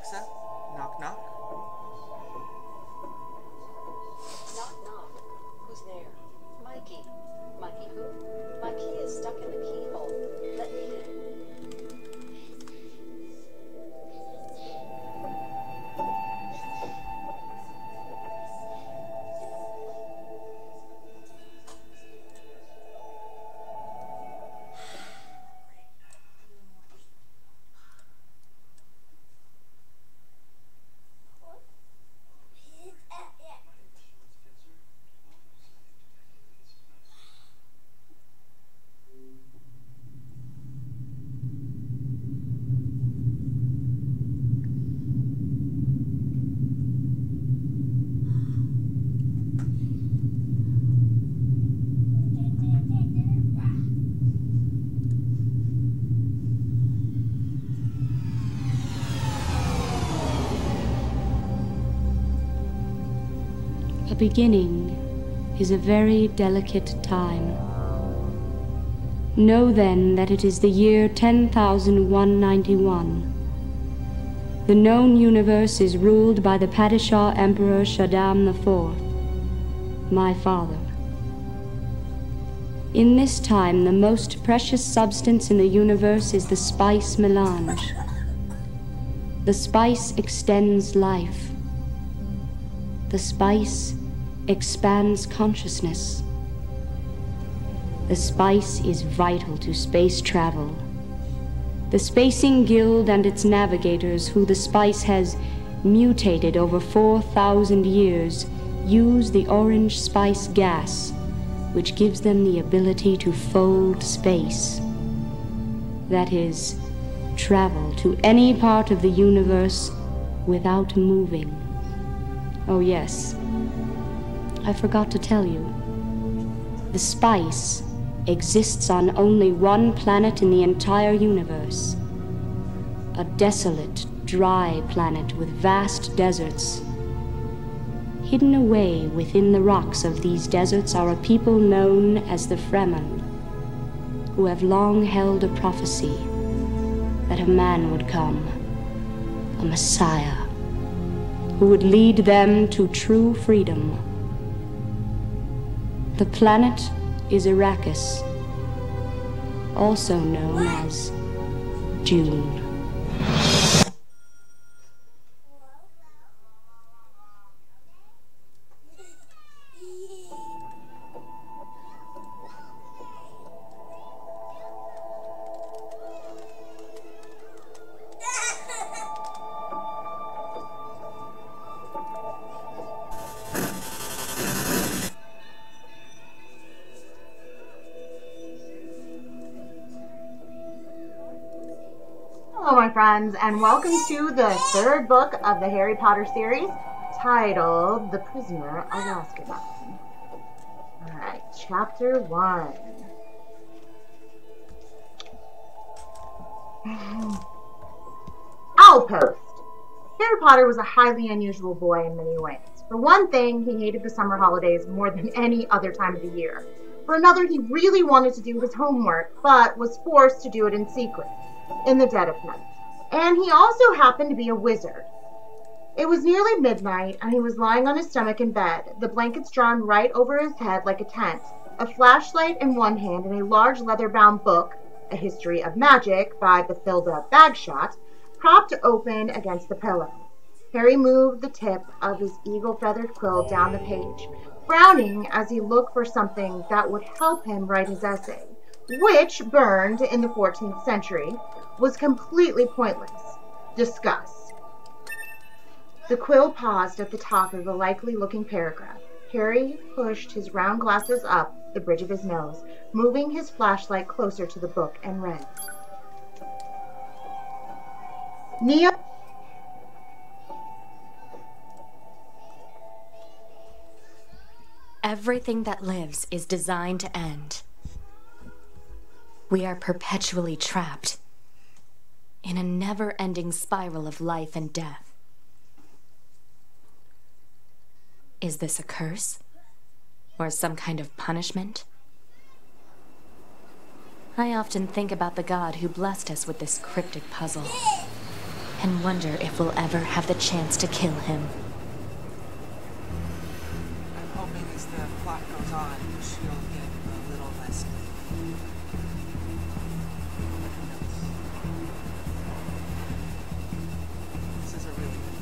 Alexa, knock knock. Knock knock. Who's there? Mikey. Mikey who? My key is stuck in the keyhole. Let me in. A beginning is a very delicate time. Know then that it is the year 10,191. The known universe is ruled by the Padishah Emperor Shaddam IV, my father. In this time, the most precious substance in the universe is the spice melange. The spice extends life. The spice expands consciousness. The spice is vital to space travel. The Spacing Guild and its navigators, who the spice has mutated over 4,000 years, use the orange spice gas, which gives them the ability to fold space. That is, travel to any part of the universe without moving. Oh yes, I forgot to tell you. The spice exists on only one planet in the entire universe. A desolate, dry planet with vast deserts. Hidden away within the rocks of these deserts are a people known as the Fremen, who have long held a prophecy that a man would come, a Messiah, who would lead them to true freedom. The planet is Arrakis, also known as June. Hello, my friends, and welcome to the third book of the Harry Potter series, titled The Prisoner of Azkaban. Alright, Chapter 1. Outpost. Harry Potter was a highly unusual boy in many ways. For one thing, he hated the summer holidays more than any other time of the year. For another, he really wanted to do his homework, but was forced to do it in secret, in the dead of night. And he also happened to be a wizard. It was nearly midnight, and he was lying on his stomach in bed, the blankets drawn right over his head like a tent, a flashlight in one hand and a large leather-bound book, A History of Magic by Bathilda Bagshot, propped open against the pillow. Harry moved the tip of his eagle-feathered quill down the page, frowning as he looked for something that would help him write his essay, which, burned in the 14th century, was completely pointless. Discuss. The quill paused at the top of a likely-looking paragraph. Harry pushed his round glasses up the bridge of his nose, moving his flashlight closer to the book, and read. Everything that lives is designed to end. We are perpetually trapped in a never-ending spiral of life and death. Is this a curse? Or some kind of punishment? I often think about the God who blessed us with this cryptic puzzle, and wonder if we'll ever have the chance to kill him. I'm hoping as the plot goes on, she'll get a little less clean. This is a really good.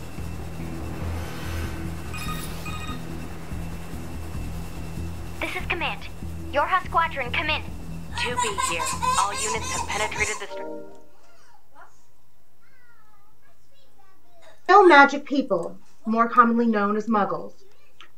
This is Command. Your House Squadron, come in. 2B here. All units have penetrated the No magic people, more commonly known as muggles,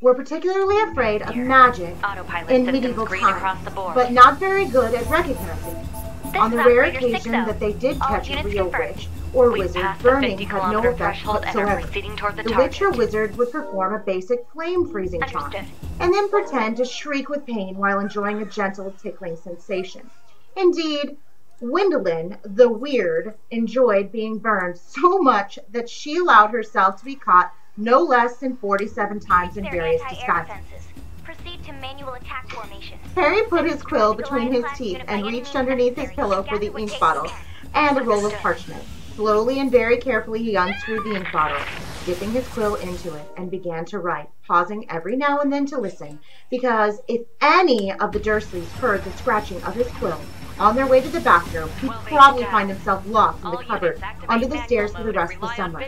were particularly afraid of magic autopilot in systems medieval green times, across the board. but not very good at recognizing it. This On the is rare Operator 6, occasion though. that they did All catch a units real confirmed. witch or We've wizard, passed the burning had no 50-kilometer effect threshold and are whatsoever. proceeding toward the The target. witch or wizard would perform a basic flame freezing charm, Understood. and then pretend to shriek with pain while enjoying a gentle tickling sensation. Indeed, Gwendolyn, the weird, enjoyed being burned so much that she allowed herself to be caught no less than 47 times in Their various anti-air disguises. defenses. Proceed to manual attack formation. Harry put his quill between his teeth and reached underneath his pillow for the ink bottle and a roll of parchment. Slowly and very carefully he unscrewed the ink bottle, dipping his quill into it, and began to write, pausing every now and then to listen, because if any of the Dursleys heard the scratching of his quill on their way to the bathroom, he'd probably find himself locked in the cupboard under the stairs for the rest of the summer.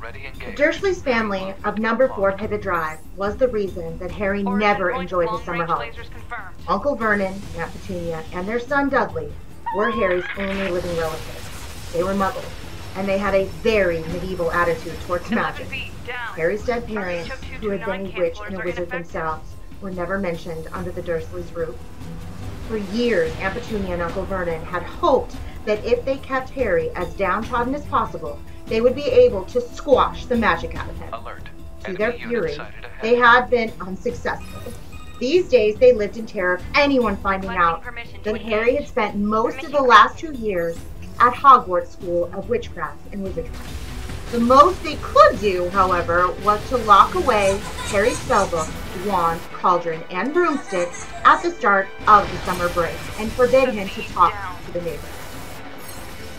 The Dursleys family of number 4 Pivot Drive was the reason that Harry never enjoyed his summer holidays. Uncle Vernon, Aunt Petunia, and their son Dudley were Harry's only living relatives. They were muggles, and they had a very medieval attitude towards magic. Harry's dead parents, who had been a witch and a wizard themselves, were never mentioned under the Dursleys' roof. For years, Aunt Petunia and Uncle Vernon had hoped that if they kept Harry as downtrodden as possible, they would be able to squash the magic out of him. To their fury, they had been unsuccessful. These days, they lived in terror of anyone finding out that Harry had spent most of the last 2 years at Hogwarts School of Witchcraft and Wizardry. The most they could do, however, was to lock away Harry's spellbook, wand, cauldron, and broomstick at the start of the summer break and forbid him to talk to the neighbors.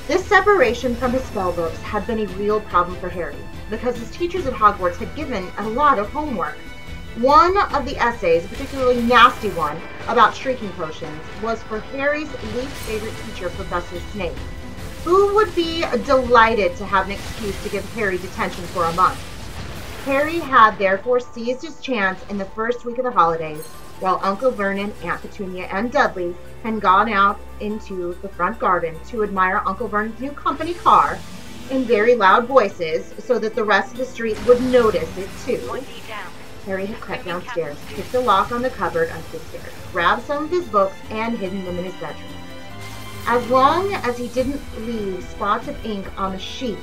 This separation from his spellbooks had been a real problem for Harry, because his teachers at Hogwarts had given a lot of homework. One of the essays, a particularly nasty one, about shrieking potions, was for Harry's least favorite teacher, Professor Snape, who would be delighted to have an excuse to give Harry detention for a month. Harry had therefore seized his chance in the first week of the holidays, while Uncle Vernon, Aunt Petunia, and Dudley had gone out into the front garden to admire Uncle Vernon's new company car in very loud voices so that the rest of the street would notice it too. Harry had crept downstairs, picked the lock on the cupboard under the stairs, grabbed some of his books, and hidden them in his bedroom. As long as he didn't leave spots of ink on the sheets,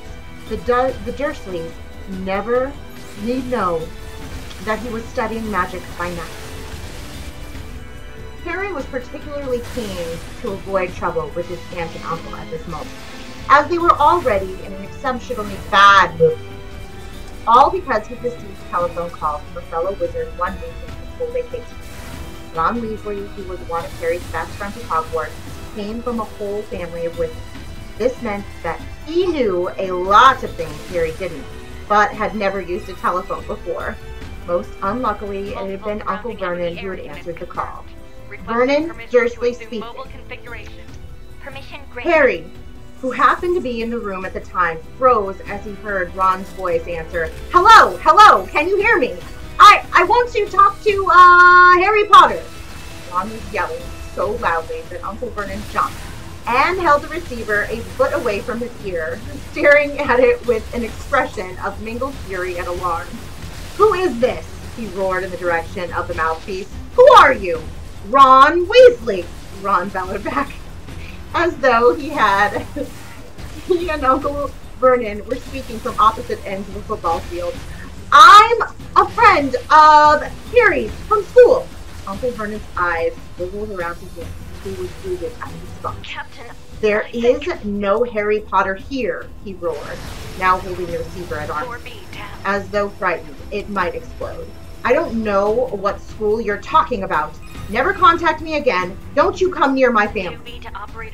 the Dursleys never need know that he was studying magic by night. Harry was particularly keen to avoid trouble with his aunt and uncle at this moment, as they were already in an exceptionally bad mood. All because he received a telephone call from a fellow wizard one week into school vacation. Ron Weasley, who was one of Harry's best friends at Hogwarts, came from a whole family of wizards. This meant that he knew a lot of things Harry didn't, but had never used a telephone before. Most unluckily, it had been Uncle Vernon who had answered the call. Vernon Dursley speaking. Permission granted. Harry, who happened to be in the room at the time, froze as he heard Ron's voice answer, "Hello, hello, can you hear me? I want to talk to, Harry Potter." Ron was yelling so loudly that Uncle Vernon jumped and held the receiver a foot away from his ear, staring at it with an expression of mingled fury and alarm. "Who is this?" he roared in the direction of the mouthpiece. "Who are you?" "Ron Weasley," Ron bellowed back, as though he and Uncle Vernon were speaking from opposite ends of the football field. "I'm a friend of Harry's from school." Uncle Vernon's eyes wiggled around to him. He was rooted at his spot. Captain, "There is no Harry Potter here," he roared, now holding the receiver at arm's length, as though frightened it might explode. "I don't know what school you're talking about. Never contact me again. Don't you come near my family."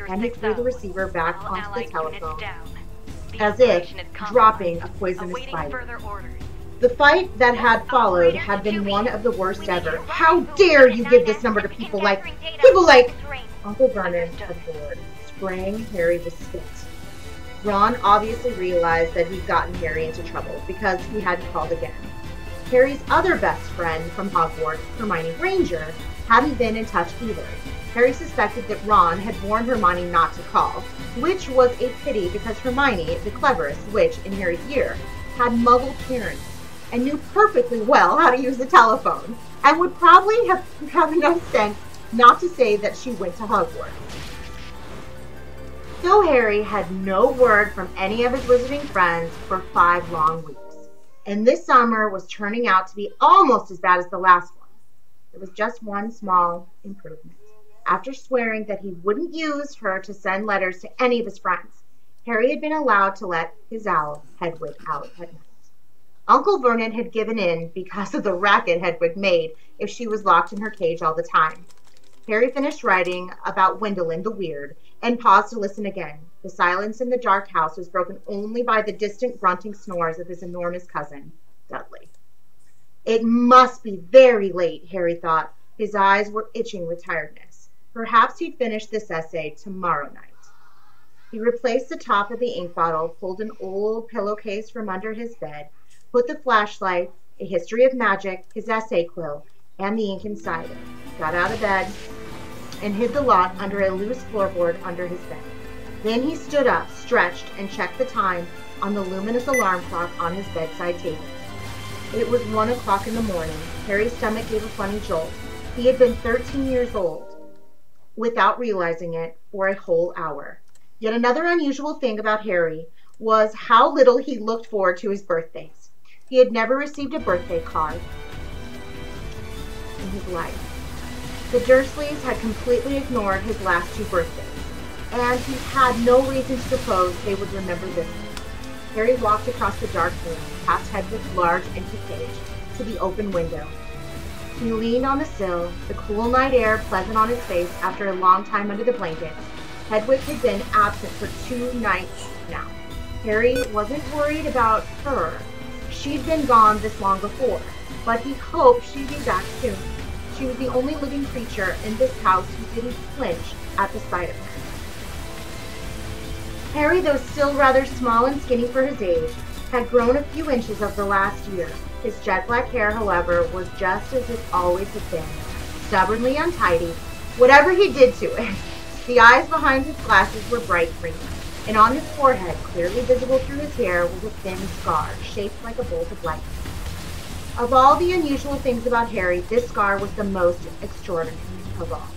And he threw the receiver back onto the telephone as if dropping a poisonous spider. The fight that had followed had been one of the worst ever. How dare you give this number to people like Uncle Vernon had roared, spraying Harry with spit. Ron obviously realized that he'd gotten Harry into trouble because he hadn't called again. Harry's other best friend from Hogwarts, Hermione Granger, hadn't been in touch either. Harry suspected that Ron had warned Hermione not to call, which was a pity because Hermione, the cleverest witch in Harry's year, had muggle parents and knew perfectly well how to use the telephone, and would probably have enough sense not to say that she went to Hogwarts. So Harry had no word from any of his wizarding friends for 5 long weeks, and this summer was turning out to be almost as bad as the last one. There was just one small improvement. After swearing that he wouldn't use her to send letters to any of his friends, Harry had been allowed to let his owl, Hedwig, out at night. Uncle Vernon had given in because of the racket Hedwig made if she was locked in her cage all the time. Harry finished writing about Wendelin the Weird and paused to listen again. The silence in the dark house was broken only by the distant grunting snores of his enormous cousin, Dudley. It must be very late, Harry thought. His eyes were itching with tiredness. Perhaps he'd finish this essay tomorrow night. He replaced the top of the ink bottle, pulled an old pillowcase from under his bed, put the flashlight, a history of magic, his essay quill, and the ink inside it, got out of bed, and hid the lot under a loose floorboard under his bed. Then he stood up, stretched, and checked the time on the luminous alarm clock on his bedside table. It was 1 o'clock in the morning. Harry's stomach gave a funny jolt. He had been 13 years old, without realizing it, for a whole hour. Yet another unusual thing about Harry was how little he looked forward to his birthdays. He had never received a birthday card in his life. The Dursleys had completely ignored his last 2 birthdays, and he had no reason to suppose they would remember this one. Harry walked across the dark room, past Hedwig's large empty cage, to the open window. He leaned on the sill, the cool night air pleasant on his face after a long time under the blankets. Hedwig had been absent for 2 nights now. Harry wasn't worried about her. She'd been gone this long before, but he hoped she'd be back soon. She was the only living creature in this house who didn't flinch at the sight of her. Harry, though still rather small and skinny for his age, had grown a few inches over the last year. His jet black hair, however, was just as it always had been, stubbornly untidy, whatever he did to it. The eyes behind his glasses were bright green, and on his forehead, clearly visible through his hair, was a thin scar, shaped like a bolt of lightning. Of all the unusual things about Harry, this scar was the most extraordinary of all.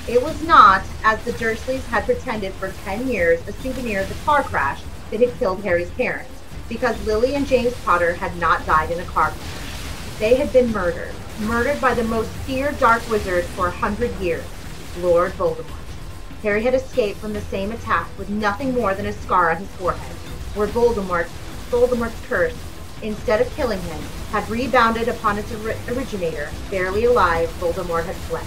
It was not, as the Dursleys had pretended for 10 years, a souvenir of the car crash that had killed Harry's parents, because Lily and James Potter had not died in a car crash. They had been murdered by the most feared dark wizard for 100 years, Lord Voldemort. Harry had escaped from the same attack with nothing more than a scar on his forehead, where Voldemort's curse, instead of killing him, had rebounded upon its originator. Barely alive, Voldemort had fled.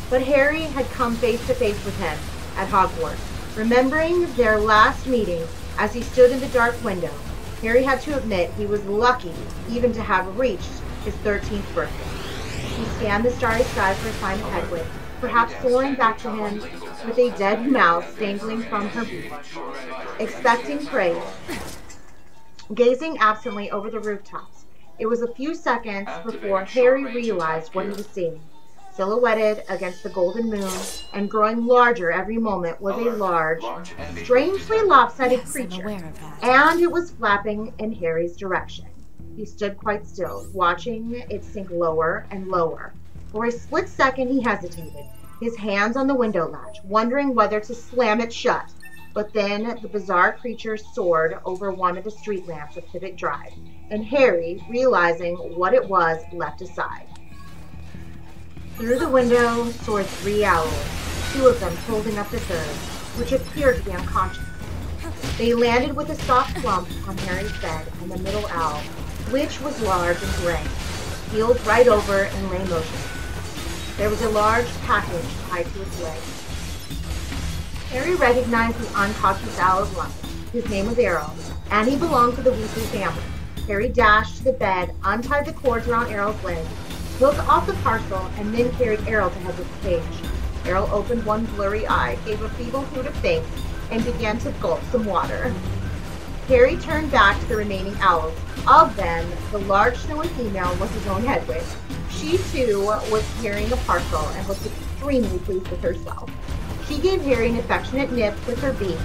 But Harry had come face to face with him at Hogwarts. Remembering their last meeting as he stood in the dark window, Harry had to admit he was lucky even to have reached his 13th birthday. He scanned the starry sky for a sign of Hedwig, perhaps soaring back to him with a dead mouse dangling from her beak, expecting praise, gazing absently over the rooftops. It was a few seconds before Harry realized what he was seeing. Silhouetted against the golden moon and growing larger every moment was a large, strangely lopsided creature, and it was flapping in Harry's direction. He stood quite still, watching it sink lower and lower. For a split second he hesitated, his hands on the window latch, wondering whether to slam it shut. But then the bizarre creature soared over one of the street lamps of Pivot Drive, and Harry, realizing what it was, leapt aside. Through the window soared 3 owls, 2 of them holding up the third, which appeared to be unconscious. They landed with a soft plump on Harry's bed, and the middle owl, which was large and gray, heeled right over and lay motionless. There was a large package tied to its leg. Harry recognized the unconscious owl at once. His name was Errol, and he belonged to the Weasley family. Harry dashed to the bed, untied the cords around Errol's legs, took off the parcel, and then carried Errol to Hogwarts cage. Errol opened one blurry eye, gave a feeble hoot of thanks, and began to gulp some water. Harry turned back to the remaining owls. Of them, the large snowy female was his own Hedwig. She, too, was carrying a parcel and looked extremely pleased with herself. She gave Harry an affectionate nip with her beak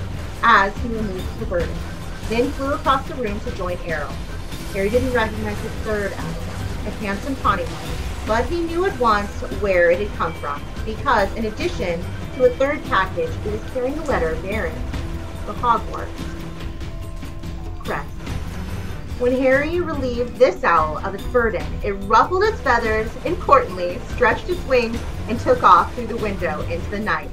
as he removed the burden, then flew across the room to join Errol. Harry didn't recognize his third owl, a handsome tawny one, but he knew at once where it had come from, because in addition to a third package, it was carrying a letter bearing the Hogwarts crest. When Harry relieved this owl of its burden, it ruffled its feathers importantly, stretched its wings, and took off through the window into the night.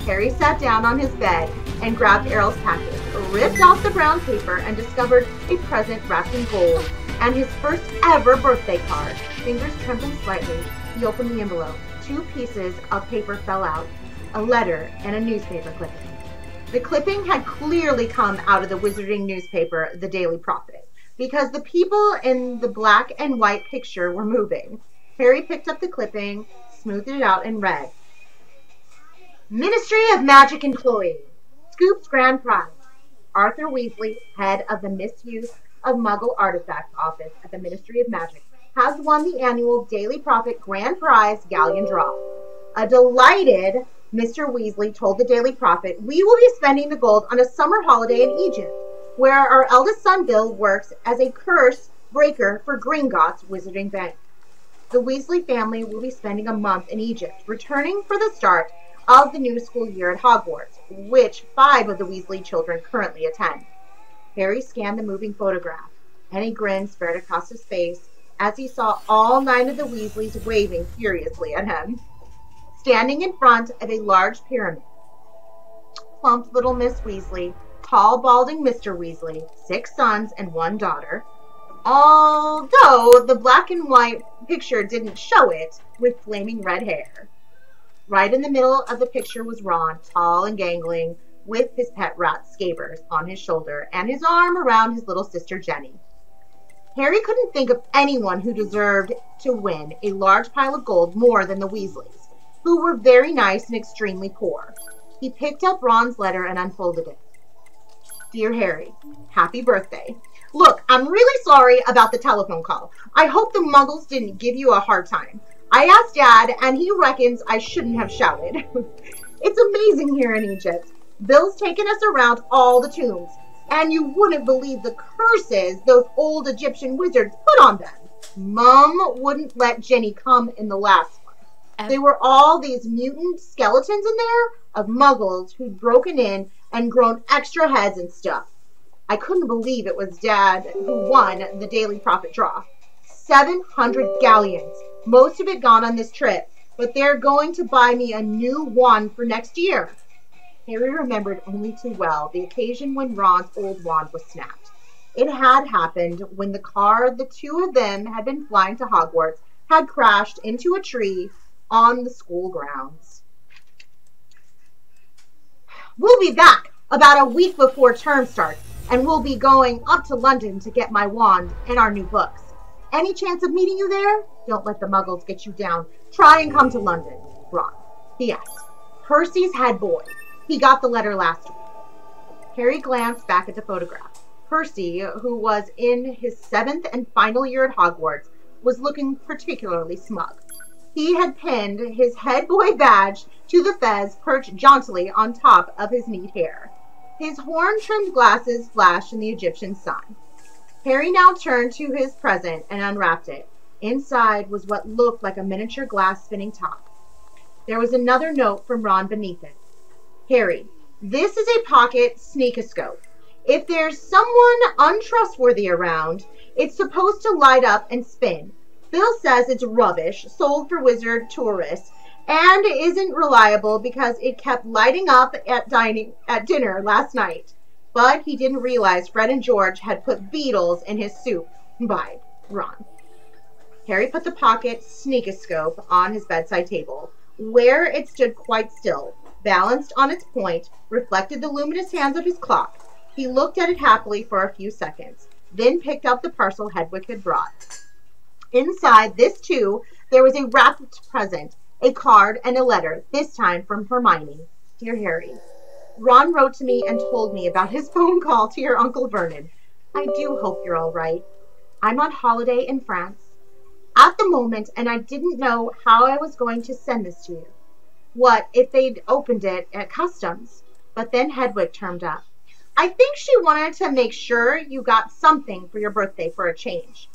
Harry sat down on his bed and grabbed Errol's package, ripped off the brown paper, and discovered a present wrapped in gold and his first ever birthday card. Fingers trembling slightly, he opened the envelope. 2 pieces of paper fell out, a letter and a newspaper clipping. The clipping had clearly come out of the wizarding newspaper, The Daily Prophet, because the people in the black and white picture were moving. Harry picked up the clipping, smoothed it out, and read, Ministry of Magic employee, Scoop's grand prize. Arthur Weasley, head of the Misuse of Muggle Artifacts Office at the Ministry of Magic, has won the annual Daily Prophet Grand Prize Galleon Draw. A delighted Mr. Weasley told the Daily Prophet, we will be spending the gold on a summer holiday in Egypt, where our eldest son Bill works as a curse breaker for Gringotts Wizarding Bank. The Weasley family will be spending a month in Egypt, returning for the start of the new school year at Hogwarts, which 5 of the Weasley children currently attend. Harry scanned the moving photograph, and a grin spread across his face as he saw all 9 of the Weasleys waving furiously at him. Standing in front of a large pyramid, plump little Miss Weasley, tall, balding Mr. Weasley, 6 sons and 1 daughter, although the black and white picture didn't show it, with flaming red hair. Right in the middle of the picture was Ron, tall and gangling, with his pet rat Scabbers on his shoulder and his arm around his little sister Jenny. Harry couldn't think of anyone who deserved to win a large pile of gold more than the Weasleys, who were very nice and extremely poor. He picked up Ron's letter and unfolded it. Dear Harry, happy birthday. Look, I'm really sorry about the telephone call. I hope the Muggles didn't give you a hard time. I asked Dad, and he reckons I shouldn't have shouted. It's amazing here in Egypt. Bill's taken us around all the tombs, and you wouldn't believe the curses those old Egyptian wizards put on them. Mom wouldn't let Jenny come in the last one. There were all these mutant skeletons in there of Muggles who'd broken in and grown extra heads and stuff. I couldn't believe it was Dad who won the Daily Prophet draw. 700 galleons. Most of it gone on this trip, but they're going to buy me a new wand for next year. Harry remembered only too well the occasion when Ron's old wand was snapped. It had happened when the car the 2 of them had been flying to Hogwarts had crashed into a tree on the school grounds. We'll be back about a week before term starts, and we'll be going up to London to get my wand and our new books. Any chance of meeting you there? Don't let the Muggles get you down. Try and come to London, Ron. P.S. Percy's head boy. He got the letter last week. Harry glanced back at the photograph. Percy, who was in his 7th and final year at Hogwarts, was looking particularly smug. He had pinned his head boy badge to the fez perched jauntily on top of his neat hair. His horn-trimmed glasses flashed in the Egyptian sun. Harry now turned to his present and unwrapped it. Inside was what looked like a miniature glass spinning top. There was another note from Ron beneath it. Harry, this is a pocket sneakoscope. If there's someone untrustworthy around, it's supposed to light up and spin. Bill says it's rubbish, sold for wizard tourists, and isn't reliable because it kept lighting up at dinner last night. But he didn't realize Fred and George had put beetles in his soup. By Ron. Harry put the pocket sneakoscope on his bedside table, where it stood quite still, balanced on its point, reflected the luminous hands of his clock. He looked at it happily for a few seconds, then picked up the parcel Hedwig had brought. Inside this, too, there was a wrapped present, a card and a letter, this time from Hermione. Dear Harry, Ron wrote to me and told me about his phone call to your Uncle Vernon. I do hope you're all right. I'm on holiday in France at the moment, and I didn't know how I was going to send this to you. What if they'd opened it at customs? But then Hedwig turned up. I think she wanted to make sure you got something for your birthday for a change.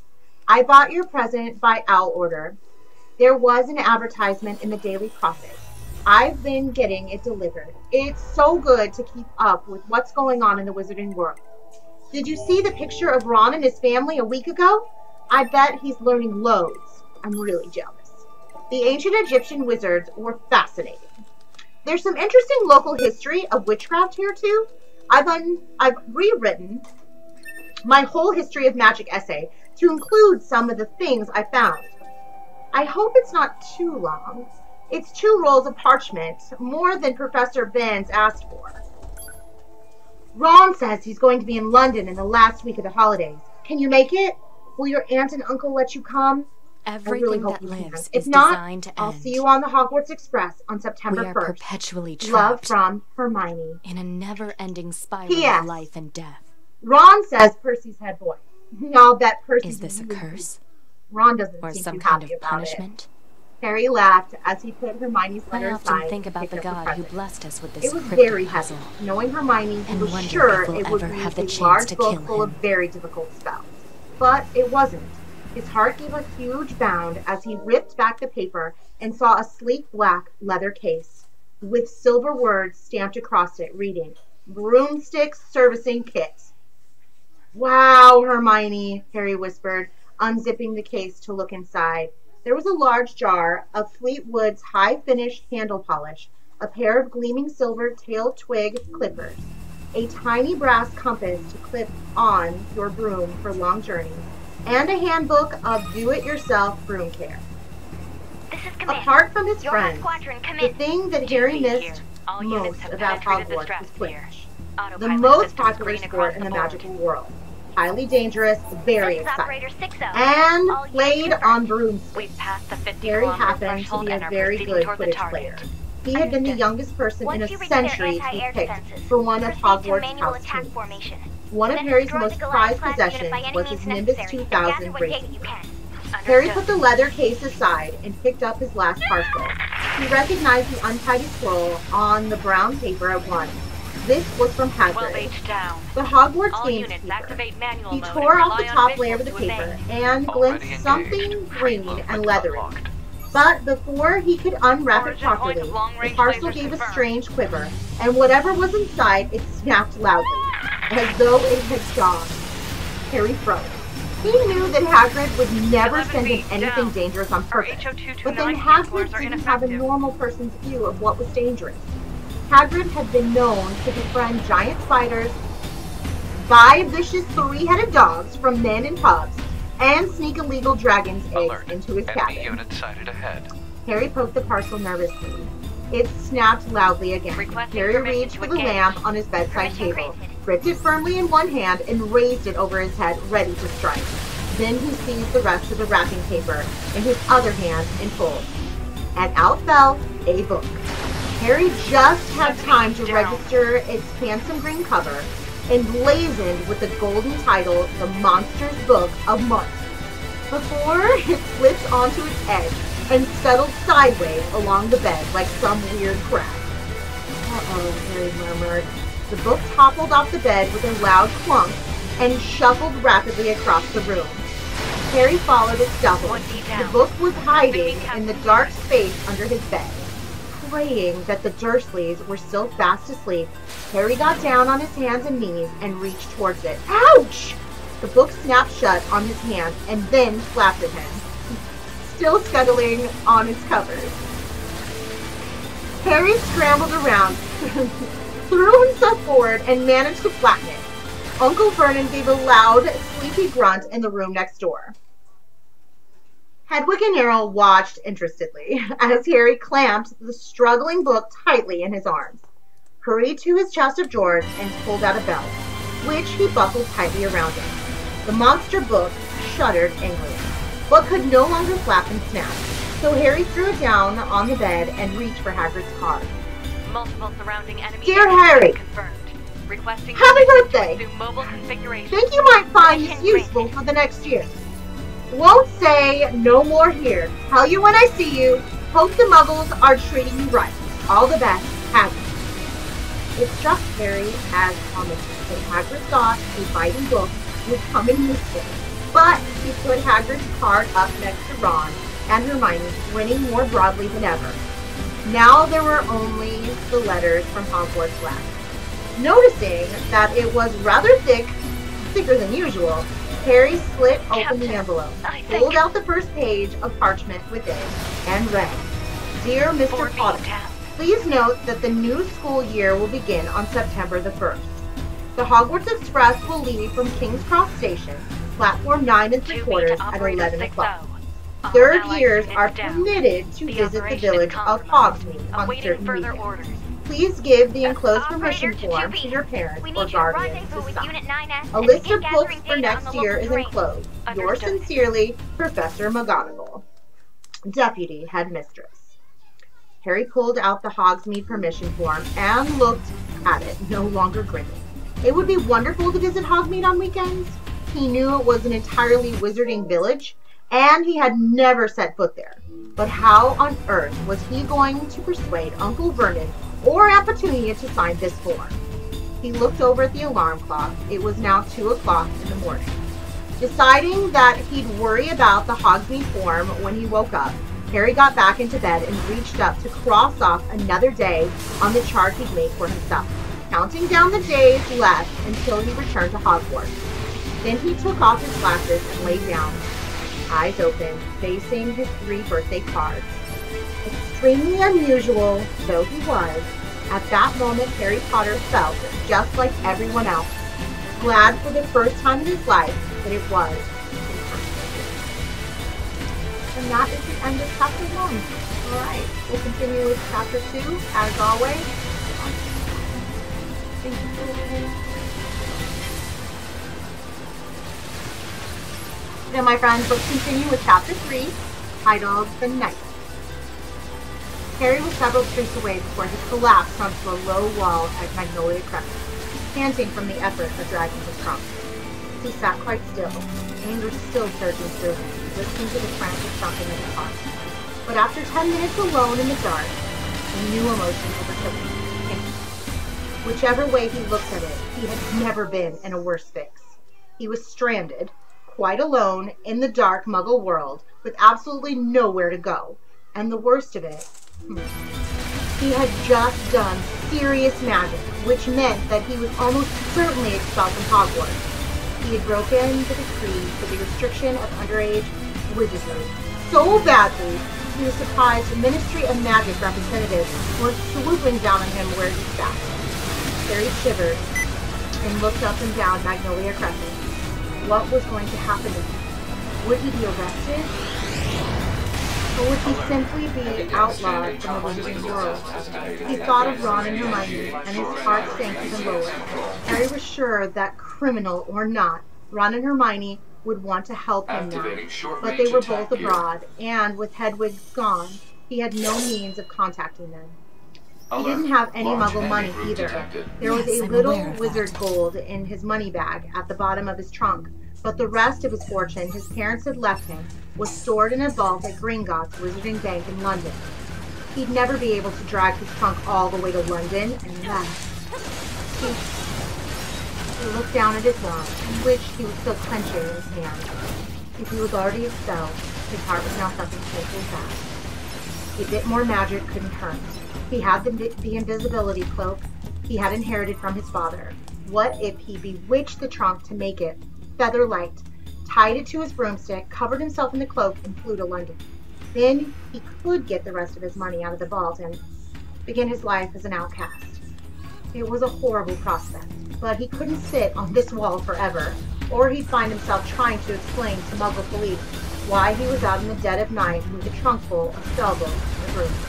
I bought your present by owl order. There was an advertisement in the Daily Prophet. I've been getting it delivered. It's so good to keep up with what's going on in the wizarding world. Did you see the picture of Ron and his family a week ago? I bet he's learning loads. I'm really jealous. The ancient Egyptian wizards were fascinating. There's some interesting local history of witchcraft here too. I've rewritten my whole history of magic essay to include some of the things I found. I hope it's not too long. It's 2 rolls of parchment, more than Professor Benz asked for. Ron says he's going to be in London in the last week of the holidays. Can you make it? Will your aunt and uncle let you come? Everything I really hope that you lives can. is If not, designed to I'll end. see you on the Hogwarts Express on September We are 1st. perpetually Love trapped from Hermione. in a never-ending spiral P.S. of life and death. Ron says Percy's head boy. I'll bet Percy's Is this a really curse? Ron doesn't Or seem some too kind happy of about punishment? it. Harry laughed as he put Hermione's I letter often aside think and about picked the up God who present. blessed us with this It was cryptic very puzzle, heavy. Knowing Hermione, he and was wondered sure if we'll it would ever be have the a chance large to book kill full of him. very difficult spells. But it wasn't. His heart gave a huge bound as he ripped back the paper and saw a sleek black leather case with silver words stamped across it, reading, Broomstick Servicing Kit. Wow, Hermione, Harry whispered, unzipping the case to look inside. There was a large jar of Fleetwood's high-finished handle polish, a pair of gleaming silver tail twig clippers, a tiny brass compass to clip on your broom for long journeys, and a handbook of do-it-yourself broom care. This is Command. Apart from his Your friends, squadron, come the in. thing that Harry Here. missed All units most have about penetrated the Hogwarts was stratosphere. Quidditch, the Autopilot most systems popular green sport across in the board. magical world. Highly dangerous, very This is exciting, Operator 60. and All played units on broomsticks. We've passed the 50 Harry kilometer happened to threshold be and a are very proceeding good toward the Quidditch target. player. He had been the Understood. youngest person Once in you a reach their century to be anti-air picked defenses, for one of proceed to Hogwarts' manual house attack teams. formation. One of Then Harry's destroy most the prized Goliath class unit possessions by any was means his Nimbus necessary, and 2000 gather what racing data you team. can. Harry Understood. put the leather case aside and picked up his last parcel. He recognized the untidy scroll on the brown paper at once. This was from 12 Hagrid, H down. the Hogwarts All units gamekeeper. activate manual He mode tore and off the rely on top layer of the visuals to paper evade. and glimpsed something green and leathery. But before he could unwrap it Origin point properly, of the long-range parcel lasers gave a confirmed. strange quiver, and whatever was inside, it snapped loudly, as though it had gone. Harry froze. He knew that Hagrid would never 11 send him feet anything down. dangerous on Our purpose, HO229 but then Templars Hagrid are didn't have a ineffective. normal person's view of what was dangerous. Hagrid had been known to befriend giant spiders, buy vicious 3-headed dogs from men in pubs, and sneak illegal dragon's eggs Alert. into his Enemy cabin. unit sighted ahead. Harry poked the parcel nervously. It snapped loudly again. Requesting Harry permission reached to for the engage. lamp on his bedside Permission table, granted. gripped it firmly in one hand, and raised it over his head, ready to strike. Then he seized the rest of the wrapping paper in his other hand and pulled. And out fell a book. Harry just had time to Down. register its handsome green cover, emblazoned with the golden title, The Monster's Book of Months, before it slipped onto its edge and settled sideways along the bed like some weird crab. Uh-oh, Harry murmured. The book toppled off the bed with a loud clunk and shuffled rapidly across the room. Harry followed it stealthily. 1 feet The down. book was hiding in the dark space under his bed. Praying that the Dursleys were still fast asleep, Harry got down on his hands and knees and reached towards it. Ouch! The book snapped shut on his hand and then slapped at him, still scuttling on its covers. Harry scrambled around, threw himself forward, and managed to flatten it. Uncle Vernon gave a loud, sleepy grunt in the room next door. Hedwig and Errol watched interestedly as Harry clamped the struggling book tightly in his arms, hurried to his chest of drawers, and pulled out a belt. which he buckled tightly around him. The monster book shuddered angrily, but could no longer flap and snap, so Harry threw it down on the bed and reached for Hagrid's card. Multiple surrounding enemies. Dear Harry, confirmed. Requesting happy birthday! to mobile configuration. Think you might find this useful for the next year. Won't say no more here. Tell you when I see you. Hope the Muggles are treating you right. All the best, Hagrid. It struck Harry as ominous that Hagrid thought a biting book would come in useful, but he put Hagrid's card up next to Ron and Hermione, grinning more broadly than ever. Now there were only the letters from Hogwarts left. Noticing that it was rather thicker than usual, Harry slit open the envelope, pulled out the first page of parchment within, and read, Dear Mr. Potter, please note that the new school year will begin on September the 1st. The Hogwarts Express will leave from King's Cross Station, platform 9 3/4 at 11 o'clock. Third years are permitted to visit the village of Hogsmeade on certain weekends. Please give the enclosed permission form to your parents or guardians to sign. A list of books for next year is enclosed. Yours sincerely, Professor McGonagall. Deputy Headmistress. Harry pulled out the Hogsmeade permission form and looked at it, no longer grinning. It would be wonderful to visit Hogsmeade on weekends. He knew it was an entirely wizarding village, and he had never set foot there. But how on earth was he going to persuade Uncle Vernon or Aunt Petunia to sign this form? He looked over at the alarm clock. It was now 2 o'clock in the morning. Deciding that he'd worry about the Hogsmeade form when he woke up, Harry got back into bed and reached up to cross off another day on the chart he'd made for himself, counting down the days left until he returned to Hogwarts. Then he took off his glasses and lay down, eyes open, facing his 3 birthday cards. Extremely unusual though he was, at that moment Harry Potter felt just like everyone else, glad for the first time in his life that it was in person. And that is the end of chapter 1. Alright, we'll continue with chapter 2, as always. Thank you. Now, my friends, let's continue with chapter 3, titled The Night. Harry was several streets away before he collapsed onto a low wall at Magnolia Crescent, panting from the effort of dragging his trunk. He sat quite still, anger still surging through him, listening to the frantic thumping of his heart. But after 10 minutes alone in the dark, a new emotion overtook him. Whichever way he looked at it, he had never been in a worse fix. He was stranded, quite alone, in the dark Muggle world, with absolutely nowhere to go. And the worst of it, he had just done serious magic, which meant that he was almost certainly expelled from Hogwarts. He had broken the decree for the restriction of underage wizardry so badly, he was surprised the Ministry of Magic representatives were swooping down on him where he sat. Harry shivered and looked up and down Magnolia Crescent. What was going to happen to him? Would he be arrested? Or would he simply be outlawed from the wizarding world? He thought of Ron and Hermione, and his heart sank even lower. Harry was sure that, criminal or not, Ron and Hermione would want to help him now. But they were both abroad, and with Hedwig gone, he had no means of contacting them. He didn't have any Muggle money either. There was a little wizard gold in his money bag at the bottom of his trunk, but the rest of his fortune his parents had left him was stored in a vault at Gringotts Wizarding Bank in London. He'd never be able to drag his trunk all the way to London unless... He looked down at his watch, which he was still clenching in his hand. If he was already expelled, his heart was now thumping painfully fast. A bit more magic couldn't hurt. He had the invisibility cloak he had inherited from his father. What if he bewitched the trunk to make it feather light, tied it to his broomstick, covered himself in the cloak, and flew to London? Then he could get the rest of his money out of the vault and begin his life as an outcast. It was a horrible prospect, but he couldn't sit on this wall forever, or he'd find himself trying to explain to Muggle police why he was out in the dead of night with a trunk full of spellbooks and brooms.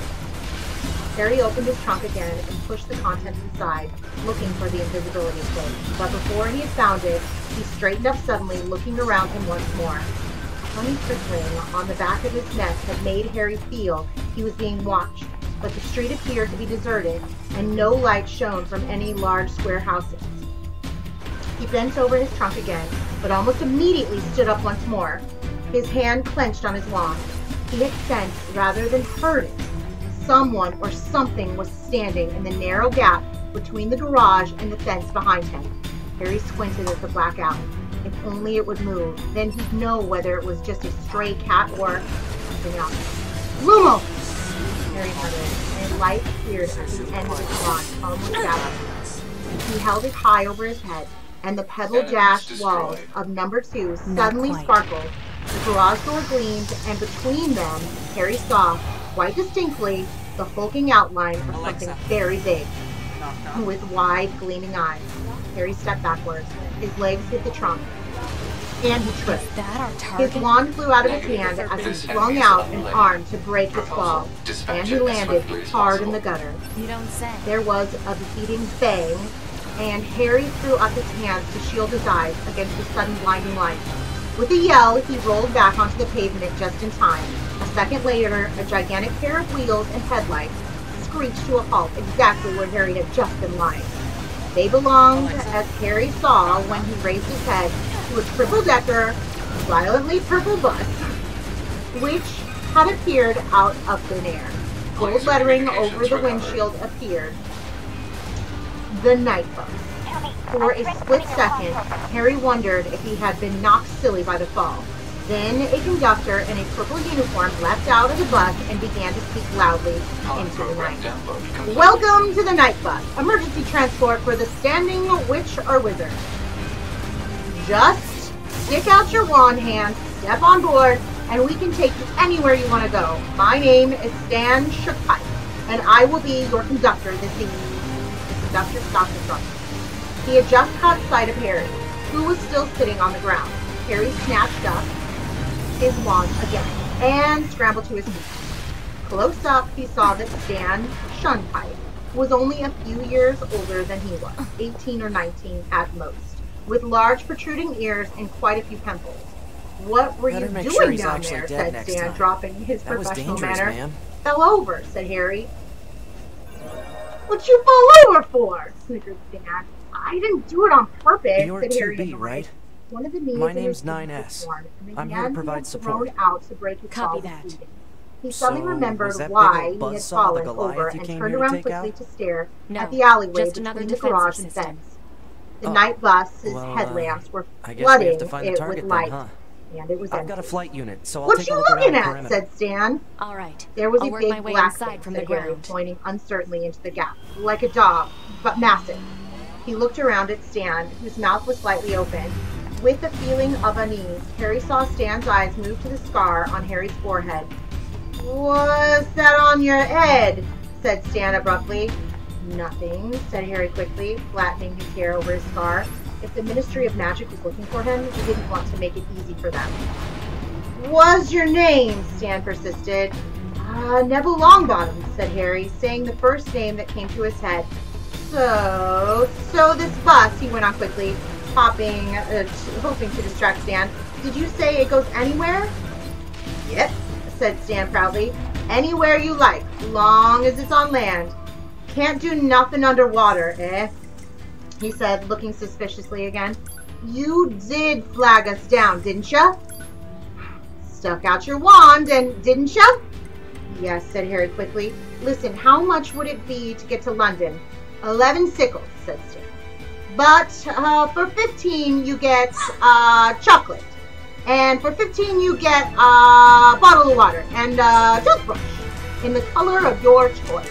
Harry opened his trunk again and pushed the contents inside, looking for the invisibility cloak. But before he had found it, he straightened up suddenly, looking around him once more. A funny trickling on the back of his neck had made Harry feel he was being watched, but the street appeared to be deserted, and no light shone from any large square houses. He bent over his trunk again, but almost immediately stood up once more. His hand clenched on his wand. He had sensed, rather than heard it, someone or something was standing in the narrow gap between the garage and the fence behind him. Harry squinted at the black alley. If only it would move, then he'd know whether it was just a stray cat or something else. Lumo! Harry muttered, and light appeared at the end of the garage, almost galloped. He held it high over his head, and the pebble-dashed walls of number 2 suddenly sparkled. The garage door gleamed, and between them, Harry saw, quite distinctly, the hulking outline of something very big, with wide, gleaming eyes. Harry stepped backwards. His legs hit the trunk, and he tripped. Is that our target? His wand flew out of his hand as he flung out an arm to break his fall, and he landed hard in the gutter. You don't say. There was a defeating bang, and Harry threw up his hands to shield his eyes against the sudden blinding light. With a yell, he rolled back onto the pavement just in time. A second later, a gigantic pair of wheels and headlights screeched to a halt exactly where Harry had just been lying. They belonged, as Harry saw when he raised his head, to a triple-decker, violently purple bus, which had appeared out of thin air. Gold lettering over the windshield appeared. The Night Bus. For a split second, Harry wondered if he had been knocked silly by the fall. Then a conductor in a purple uniform leapt out of the bus and began to speak loudly into the night. Welcome to the Night Bus, emergency transport for the standing witch or wizard. Just stick out your wand hand, step on board, and we can take you anywhere you want to go. My name is Stan Shookpipe, and I will be your conductor this evening. The conductor stopped abruptly. He had just caught sight of Harry, who was still sitting on the ground. Harry snatched up his wand again and scrambled to his feet. Close up, he saw that Stan Shunpipe was only a few years older than he was, 18 or 19 at most, with large protruding ears and quite a few pimples. What were you doing down there? Said Stan, dropping his professional manner. Man. Fell over, said Harry. What'd you fall over for? Snickered Stan. I didn't do it on purpose, said Harry. You're 2B, right? One of the My name's 9S. I'm here to provide support. Out to break his Copy that. He suddenly remembered why he had fallen over and turned around quickly to stare at the alleyway between the garage and fence. The night bus's headlamps were flooding it with light, and it was empty. I've got a flight unit, so I'll what take you a look looking around at? the Said Stan. All right. There was I'll a work big my way black inside thing, from said the Harry, ground. pointing uncertainly into the gap, like a dog, but massive. He looked around at Stan, whose mouth was slightly open. With a feeling of unease, Harry saw Stan's eyes move to the scar on Harry's forehead. What's that on your head? Said Stan abruptly. Nothing, said Harry quickly, flattening his hair over his scar. If the Ministry of Magic was looking for him, he didn't want to make it easy for them. What's your name? Stan persisted. Neville Longbottom, said Harry, saying the first name that came to his head. So this bus, he went on quickly, hoping to distract Stan. Did you say it goes anywhere? Yep, said Stan proudly. Anywhere you like, long as it's on land. Can't do nothing underwater, eh? He said, looking suspiciously again. You did flag us down, didn't ya? Stuck out your wand, and didn't ya? Yes, said Harry quickly. Listen, how much would it be to get to London? 11 sickles, said Stan. But for 15 you get chocolate. And for 15 you get a bottle of water and a toothbrush in the color of your choice.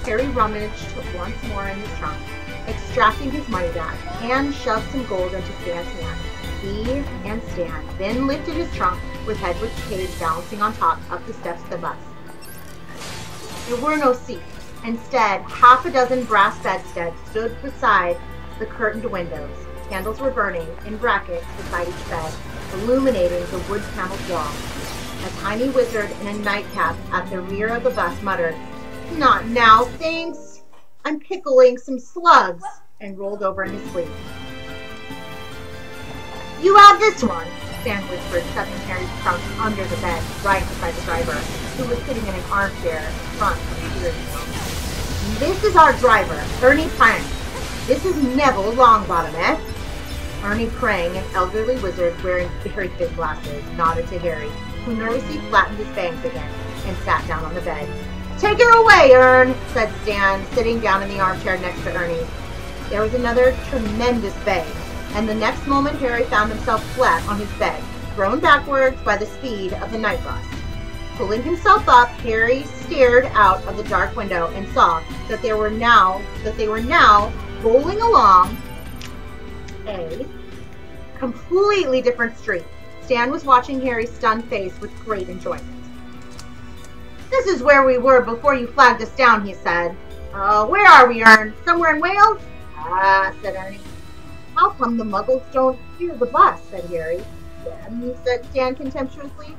Harry rummaged once more in his trunk, extracting his money bag, and shoved some gold into Stan's hand. He and Stan then lifted his trunk with Hedwig's cage balancing on top up the steps of the bus. There were no seats. Instead, half a dozen brass bedsteads stood beside the curtained windows. Candles were burning, in brackets, beside each bed, illuminating the wood-paneled wall. A tiny wizard in a nightcap at the rear of the bus muttered, Not now, thanks. I'm pickling some slugs, and rolled over in his sleep. You have this one, Stan whispered, shoving Harry's trunk under the bed, right beside the driver, who was sitting in an armchair in front of the steering wheel. This is our driver, Ernie Prang. This is Neville Longbottom, eh? Ernie Prang, an elderly wizard wearing very thick glasses, nodded to Harry, who nervously flattened his bangs again and sat down on the bed. Take her away, Ern, said Stan, sitting down in the armchair next to Ernie. There was another tremendous bang, and the next moment Harry found himself flat on his bed, thrown backwards by the speed of the night bus. Pulling himself up, Harry stared out of the dark window and saw that they were now bowling along a completely different street. Stan was watching Harry's stunned face with great enjoyment. This is where we were before you flagged us down, he said. Where are we, Ern? Somewhere in Wales? Ah, said Ernie. How come the muggles don't hear the bus, said Harry. Then, said Stan contemptuously.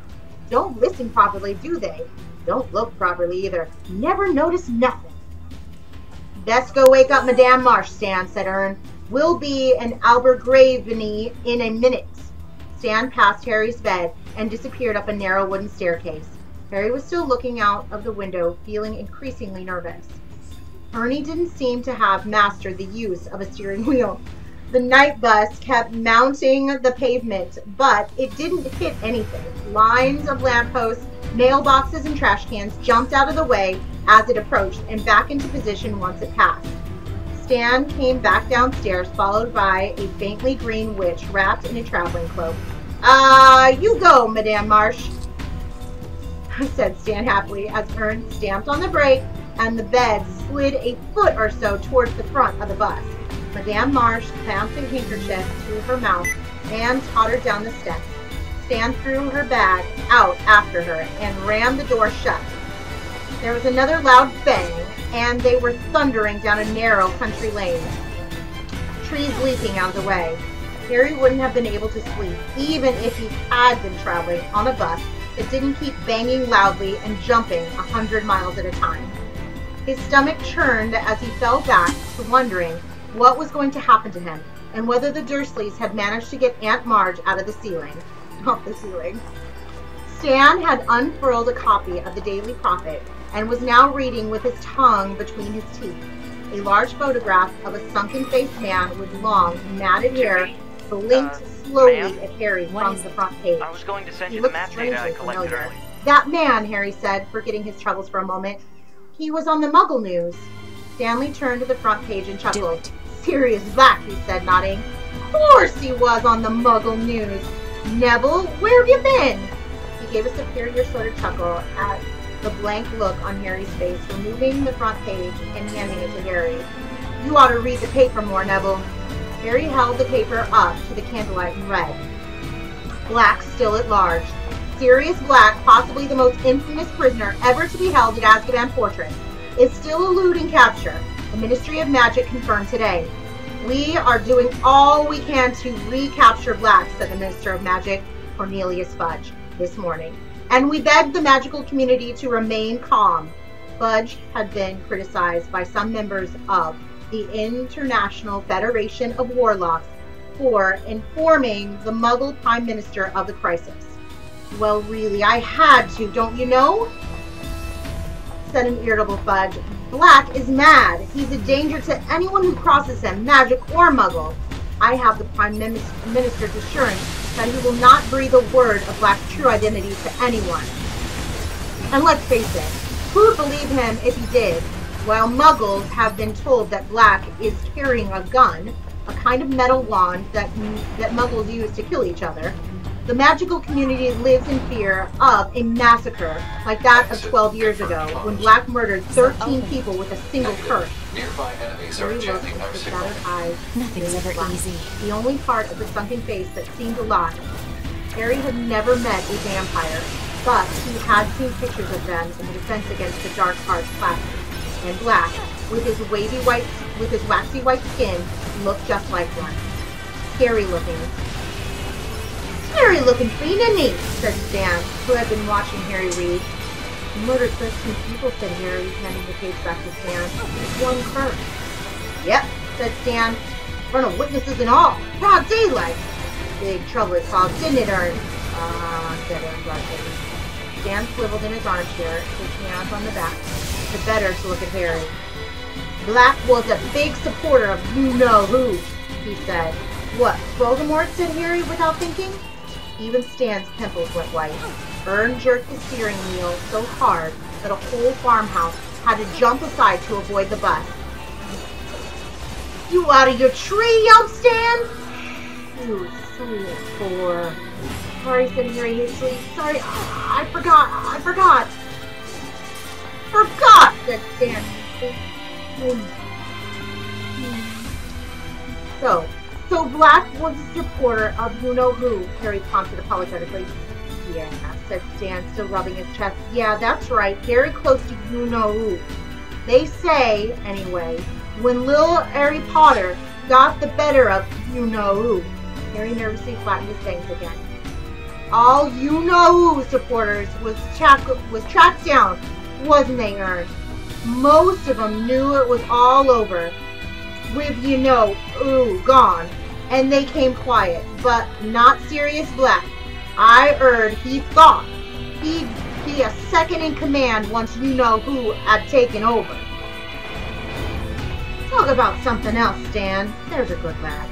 Don't listen properly, do they? Don't look properly either. Never notice nothing. Best go wake up Madame Marsh, Stan, said Ern. We'll be in Albergraveny in a minute. Stan passed Harry's bed and disappeared up a narrow wooden staircase. Harry was still looking out of the window, feeling increasingly nervous. Ernie didn't seem to have mastered the use of a steering wheel. The night bus kept mounting the pavement, but it didn't hit anything. Lines of lampposts, mailboxes, and trash cans jumped out of the way as it approached and back into position once it passed. Stan came back downstairs, followed by a faintly green witch wrapped in a traveling cloak. You go, Madame Marsh, said Stan happily as Ern stamped on the brake and the bed slid a foot or so towards the front of the bus. Madame Marsh clamped a handkerchief to her mouth and tottered down the steps. Stan threw her bag out after her and rammed the door shut. There was another loud bang, and they were thundering down a narrow country lane, trees leaping out of the way. Harry wouldn't have been able to sleep, even if he had been traveling on a bus that didn't keep banging loudly and jumping 100 miles at a time. His stomach churned as he fell back to wondering what was going to happen to him and whether the Dursleys had managed to get Aunt Marge out of the ceiling. Off the ceiling. Stan had unfurled a copy of the Daily Prophet and was now reading with his tongue between his teeth. A large photograph of a sunken-faced man with long, matted hair blinked slowly at Harry from the front page. I was going to send He you the looked map data I strangely collected familiar. early. That man, Harry said, forgetting his troubles for a moment. He was on the Muggle news. Stanley turned to the front page and chuckled. Sirius Black, he said, nodding. Of course he was on the Muggle news. Neville, where have you been? He gave a superior sort of chuckle at the blank look on Harry's face, removing the front page and handing it to Harry. You ought to read the paper more, Neville. Harry held the paper up to the candlelight and read. Black still at large. Sirius Black, possibly the most infamous prisoner ever to be held at Azkaban Fortress, is still eluding capture. The Ministry of Magic confirmed today. We are doing all we can to recapture Black, said the Minister of Magic, Cornelius Fudge, this morning. And we beg the magical community to remain calm. Fudge had been criticized by some members of the International Federation of Warlocks for informing the Muggle Prime Minister of the crisis. Well, really, I had to, don't you know? Said an irritable Fudge. Black is mad. He's a danger to anyone who crosses him, magic or Muggle. I have the Prime Minister's assurance that he will not breathe a word of Black's true identity to anyone. And let's face it, who would believe him if he did? While Muggles have been told that Black is carrying a gun, a kind of metal wand that Muggles use to kill each other, the magical community lives in fear of a massacre like that of 12 years ago when Black murdered 13 people with a single curse. Nearby enemies are Harry looked chanting our with signal. shattered eyes. Nothing's ever Black. easy. The only part of the sunken face that seemed alive. Harry had never met a vampire, but he had seen pictures of them in the Defense Against the Dark Arts class. And Black, with his waxy white skin, looked just like one. Scary looking. Scary looking fiend, isn't he? Said Stan, who had been watching Harry read. "You murdered 13 people," said Harry, handing the page back to Stan. "One first." "Yep," said Stan. "In front of witnesses and all. Broad daylight." "Big trouble it caused, didn't it, Ern?" Said Ern blushing. Stan swiveled in his armchair, his hands on the back, the better to look at Harry. "Black was a big supporter of you-know-who," he said. "What, Voldemort?" said Harry without thinking. Even Stan's pimples went white. Ern jerked the steering wheel so hard that a whole farmhouse had to jump aside to avoid the bus. "You out of your tree?" yelled Stan. "You silly fool." "Sorry," said Harry hastily. "Sorry, I forgot. Forgot," said Stan. So Black was a supporter of you-know-who, Harry prompted apologetically. "Yeah," said Stan, still rubbing his chest. "Yeah, that's right, very close to you-know-who. They say, anyway, when little Harry Potter got the better of you-know-who." Harry nervously flattened his bangs again. "All you-know-who supporters was tracked down, wasn't they, Ern? Most of them knew it was all over, with you-know-who gone, and they came quiet, but not Sirius Black. I heard he thought he'd be a second in command once you-know-who had taken over." "Talk about something else, Stan. There's a good lad.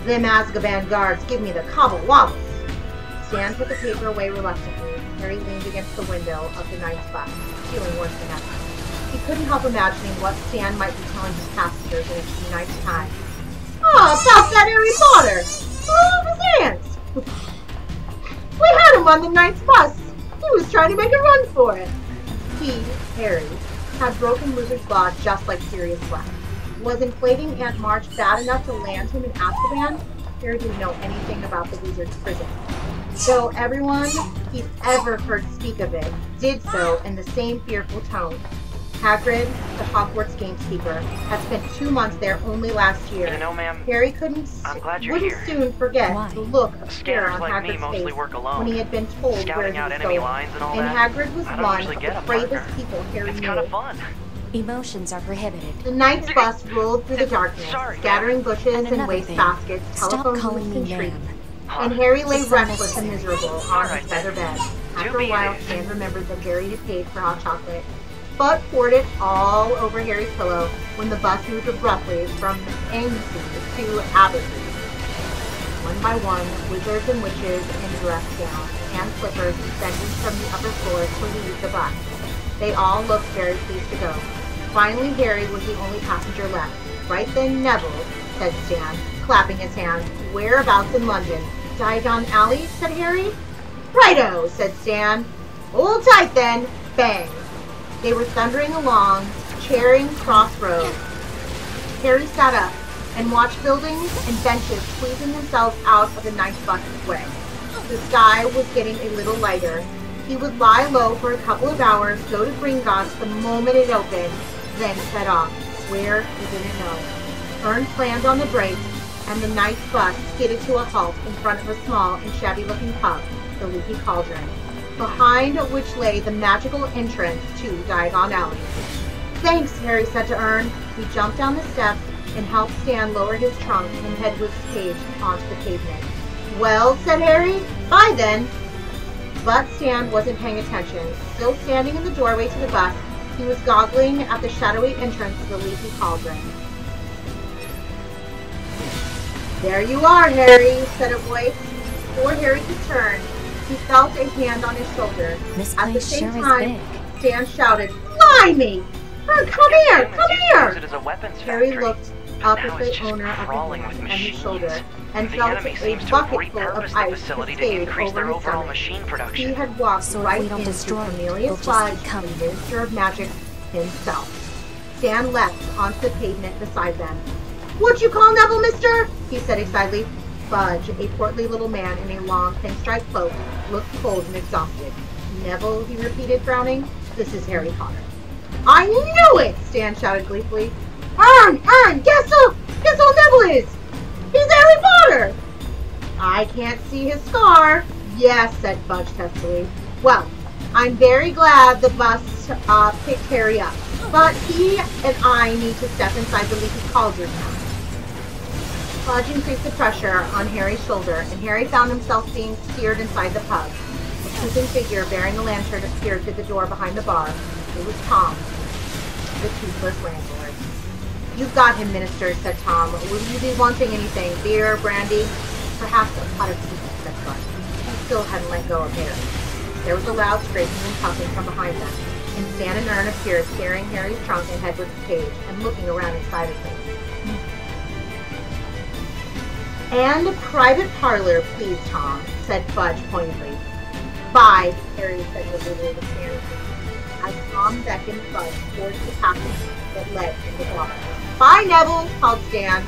Them Azkaban guards give me the cobble-wobbles." Stan put the paper away reluctantly. Harry leaned against the window of the night's bus, feeling worse than ever. He couldn't help imagining what Stan might be telling his passengers in a few nights' time. "Oh, about that Harry Potter! Oh, his hands! We had him on the night's bus. He was trying to make a run for it." He, Harry, had broken Wizard's Law just like Sirius Black. Was inflating Aunt March bad enough to land him in Azkaban? Harry didn't know anything about the Wizard's prison, though everyone he'd ever heard speak of it did so in the same fearful tone. Hagrid, the Hogwarts gamekeeper, had spent 2 months there only last year. You know, ma'am, Harry I'm glad you're wouldn't here. soon forget Why? the look of fear Scanners on like me Hagrid's mostly face work alone. when he had been told where Scouting he out was enemy going. lines and all And that. Hagrid was I don't one usually of get the a bravest partner. people Harry It's knew. kind of fun. Emotions are prohibited. The night's bus rolled through the darkness, Sorry, scattering bushes And and another waste thing, baskets, stop telephone calling booths, me and trees. ma'am. And Harry lay It's restless and unnecessary. miserable on Alright his then. feather bed. To After a be while, it is. Stan remembered that Harry had paid for hot chocolate, but poured it all over Harry's pillow when the bus moved abruptly from Ainsley to Aberdeen. One by one, wizards and witches in dress gowns and slippers descended from the upper floors to leave the bus. They all looked very pleased to go. Finally, Harry was the only passenger left. "Right then, Neville," said Stan, clapping his hands. "Whereabouts in London?" "Diagon Alley," said Harry. "Righto," said Stan. "Hold tight then." Bang! They were thundering along Charing Cross Road. Harry sat up and watched buildings and benches squeezing themselves out of the night bus's way. The sky was getting a little lighter. He would lie low for a couple of hours, go to Gringotts the moment it opened, then set off. Where, he didn't know. Ern slammed on the brakes, and the night bus skidded to a halt in front of a small and shabby-looking pub, the Leaky Cauldron, behind which lay the magical entrance to Diagon Alley. "Thanks," Harry said to Ern. He jumped down the steps and helped Stan lower his trunk and head with his cage onto the pavement. "Well," said Harry, "bye then." But Stan wasn't paying attention. Still standing in the doorway to the bus, he was goggling at the shadowy entrance to the Leaky Cauldron. "There you are, Harry," said a voice. Before Harry could turn, he felt a hand on his shoulder. This At the place same sure is time, big. Stan shouted, "Blimey! Come here! Come Use here!" it as a weapons Harry factory. looked But up now at it's the just owner of the crawling hand with on his machines. shoulder and The felt enemy a seems to have bucket full repurposed of the ice facility to cascade increase over their his overall stomach. machine He production. had walked So if right we don't into destroy it, Cornelius they'll just Fudge, keep coming. the Minister of Magic himself. Stan leapt onto the pavement beside them. "What you call Neville, mister?" he said excitedly. Fudge, a portly little man in a long pinstripe cloak, looked cold and exhausted. "Neville," he repeated, frowning. "This is Harry Potter." "I knew it!" Stan shouted gleefully. Ern! Guess who Neville is? He's Harry Potter!" "I can't see his scar." "Yes," said Fudge testily. "Well, I'm very glad the bus picked Harry up, but he and I need to step inside the Leaky Cauldron now. Fudge increased the pressure on Harry's shoulder, and Harry found himself being steered inside the pub. A stooping figure bearing a lantern appeared through the door behind the bar. It was Tom, the toothless landlord. "You've got him, Minister," said Tom. "Will you be wanting anything? Beer, brandy?" "Perhaps a pot of tea," said Fudge. He still hadn't let go of Harry. There was a loud scraping and puffing from behind them, and Stan and Ern appeared carrying Harry's trunk and Hedwig's cage and looking around excitedly. "And a private parlor, please, Tom," said Fudge pointedly. "Bye," Harry said deliberately to Stan, as Tom beckoned Fudge towards the passage that led to the bar. "Bye, Neville," called Stan.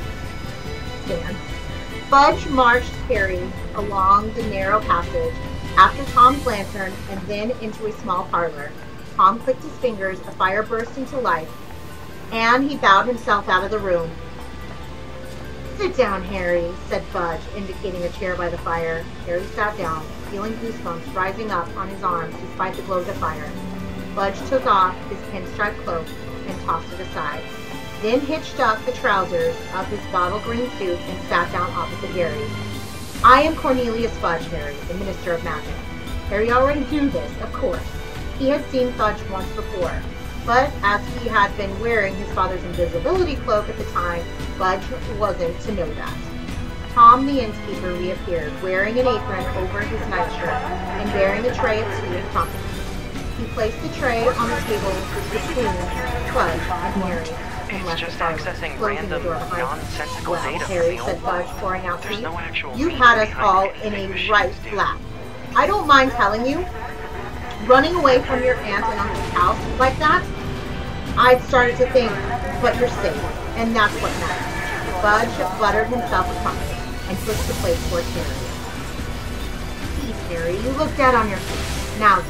Fudge marched Harry along the narrow passage, after Tom's lantern, and then into a small parlor. Tom clicked his fingers, a fire burst into life, and he bowed himself out of the room. "Sit down, Harry," said Fudge, indicating a chair by the fire. Harry sat down, feeling goosebumps rising up on his arms despite the glow of the fire. Fudge took off his pinstripe cloak and tossed it aside, then hitched up the trousers of his bottle green suit and sat down opposite Harry. "I am Cornelius Fudge, Harry, the Minister of Magic." Harry already knew this, of course. He had seen Fudge once before, but as he had been wearing his father's invisibility cloak at the time, Fudge wasn't to know that. Tom, the innkeeper, reappeared, wearing an apron over his nightshirt and bearing a tray of tea and crumpets. He placed the tray on the table between Fudge and Harry. It's just accessing random, nonsensical data. Harry, said Fudge, pouring out tea. No actual "You've had us all in a right flap. I don't mind telling you, running away from your aunt and uncle's house like that, I'd started to think, but you're safe, and that's what matters." Fudge buttered himself a crumpet and pushed the plate towards Harry. "Please, Harry, you look dead on your feet. Now,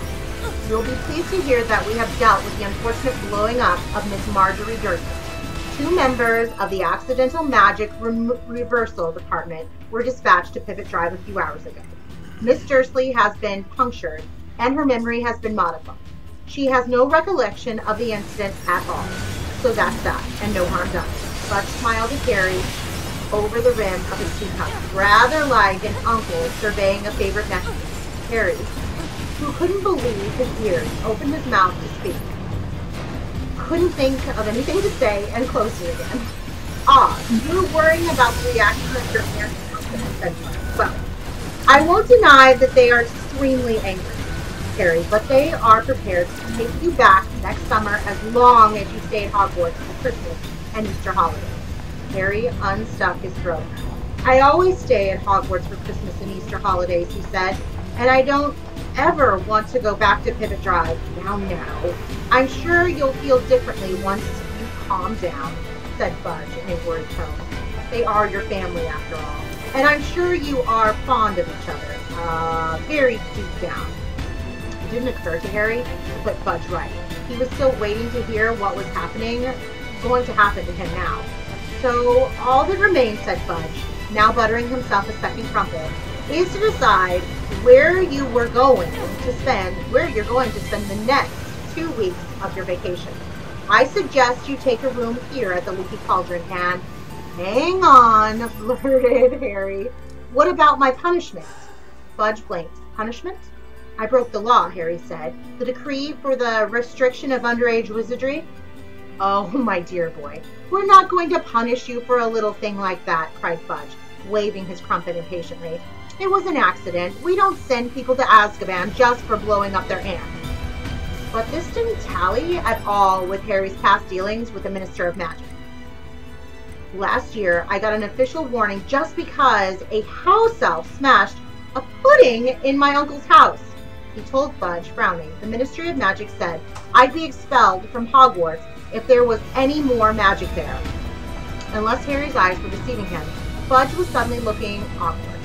you'll be pleased to hear that we have dealt with the unfortunate blowing up of Miss Marjorie Dursley. 2 members of the Accidental Magic Reversal Department were dispatched to Pivot Drive a few hours ago. Miss Dursley has been punctured, and her memory has been modified. She has no recollection of the incident at all. So that's that, and no harm done." Fudge smiled at Harry over the rim of his teacup, rather like an uncle surveying a favorite nephew. Harry, who couldn't believe his ears, opened his mouth to speak. Couldn't think of anything to say and closed it again. "Ah, you're worrying about the reaction of your aunt and uncle," said Fudge. "Well, I won't deny that they are extremely angry, Harry, but they are prepared to take you back next summer as long as you stay at Hogwarts for Christmas and Easter holidays." Harry unstuck his throat. "I always stay at Hogwarts for Christmas and Easter holidays," he said, "and I don't ever want to go back to Pivot Drive. Now, I'm sure you'll feel differently once you calm down," said Fudge in a worried tone. "They are your family, after all, and I'm sure you are fond of each other, very deep down." It didn't occur to Harry to put Fudge right. He was still waiting to hear what was going to happen to him now. "So all that remains," said Fudge, now buttering himself a second crumpet, "is to decide where you're going to spend the next 2 weeks of your vacation. I suggest you take a room here at the Leaky Cauldron and—" "Hang on," blurted Harry. "What about my punishment?" Fudge blinked. "Punishment?" "I broke the law," Harry said. "The decree for the restriction of underage wizardry." "Oh, my dear boy, we're not going to punish you for a little thing like that," cried Fudge, waving his crumpet impatiently. "It was an accident. We don't send people to Azkaban just for blowing up their aunt." But this didn't tally at all with Harry's past dealings with the Minister of Magic. "Last year, I got an official warning just because a house elf smashed a pudding in my uncle's house," he told Fudge, frowning. "The Ministry of Magic said I'd be expelled from Hogwarts if there was any more magic there." Unless Harry's eyes were deceiving him, Fudge was suddenly looking awkward.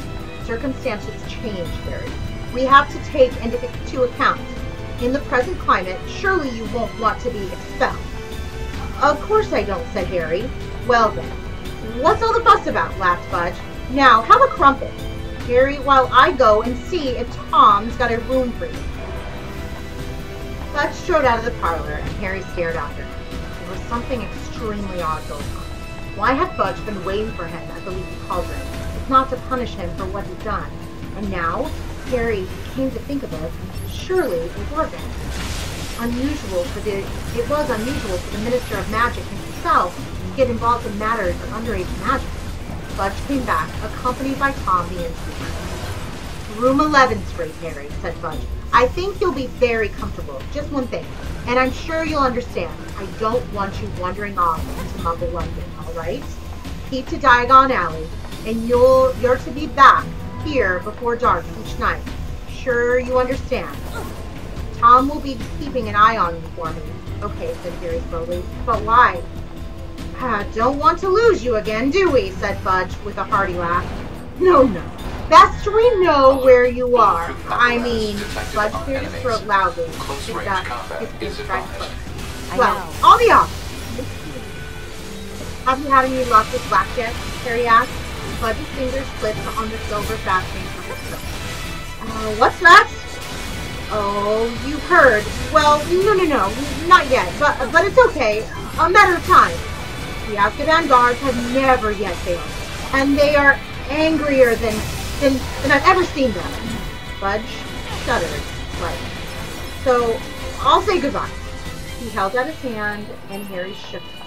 "Circumstances change, Harry. We have to take into account. In the present climate, surely you won't want to be expelled." "Of course I don't," said Harry. "Well then, what's all the fuss about?" laughed Fudge. "Now, have a crumpet, Harry, while I go and see if Tom's got a room for you." Fudge strode out of the parlor, and Harry stared after him. There was something extremely odd going on. Why had Fudge been waiting for him at the Leaky Cauldron, if not to punish him for what he'd done? And now, Harry came to think of it, surely it wasn't. It was unusual for the Minister of Magic himself to get involved in matters of underage magic. Fudge came back, accompanied by Tom the innkeeper. Room 11's great, Harry, said Fudge. I think you'll be very comfortable. Just one thing, and I'm sure you'll understand. I don't want you wandering off into Muggle London, all right? Keep to Diagon Alley, and you're to be back here before dark each night. Sure you understand? Tom will be keeping an eye on you for me. Okay, said Harry slowly. But why? Don't want to lose you again, do we? Said Fudge with a hearty laugh. No. Best we know where you are. I mean, Fudge cleared his throat loudly. Well, I'll be off. Have you had any luck with blackjack? Harry asked. Fudge's fingers slipped on the silver fastening of his coat. What's that? Oh, you've heard. Well, no, not yet, but it's okay. A matter of time. The Azkaban guards have never yet failed, and they are angrier than I've ever seen them. Fudge shuddered slightly. So, I'll say goodbye. He held out his hand, and Harry shook it.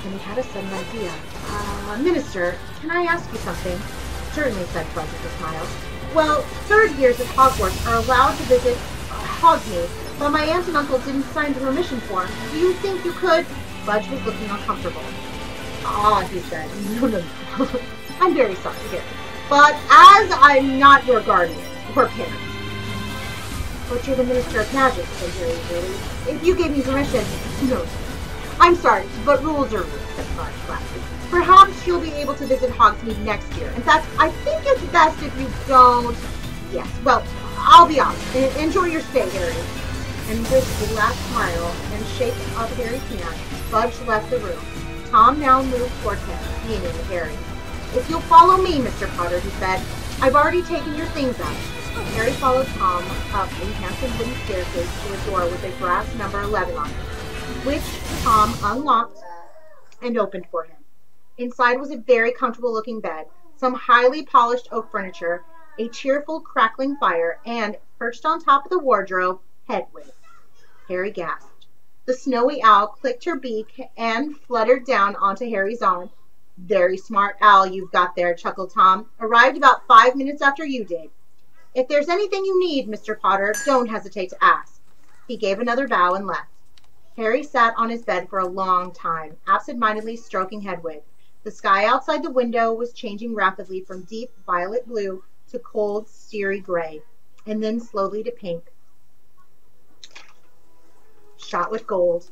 And he had a sudden idea. Minister, can I ask you something? Certainly, said Fudge with a smile. Well, third years at Hogwarts are allowed to visit Hogsmeade, but my aunt and uncle didn't sign the permission form. Do you think you could? Fudge was looking uncomfortable. He said. No. I'm very sorry, Harry. But as I'm not your guardian or parent. But you're the Minister of Magic, said Harry really. If you gave me permission, no. I'm sorry, but rules are rules, said Fudge flatly. Perhaps you'll be able to visit Hogsmeade next year. In fact, I think it's best if you don't. Yes, well, I'll be off. Enjoy your stay, Harry. And with a last smile and shake of Harry's hand, Fudge left the room. Tom now moved towards him, meaning Harry. If you'll follow me, Mr. Potter, he said. I've already taken your things out. Harry followed Tom up a handsome wooden staircase to a door with a brass number 11 on it, which Tom unlocked and opened for him. Inside was a very comfortable-looking bed, some highly polished oak furniture, a cheerful, crackling fire, and, perched on top of the wardrobe, Hedwig. Harry gasped. The snowy owl clicked her beak and fluttered down onto Harry's arm. Very smart owl you've got there, chuckled Tom. Arrived about 5 minutes after you did. If there's anything you need, Mr. Potter, don't hesitate to ask. He gave another bow and left. Harry sat on his bed for a long time, absent-mindedly stroking Hedwig. The sky outside the window was changing rapidly from deep violet blue to cold, steely gray, and then slowly to pink, shot with gold.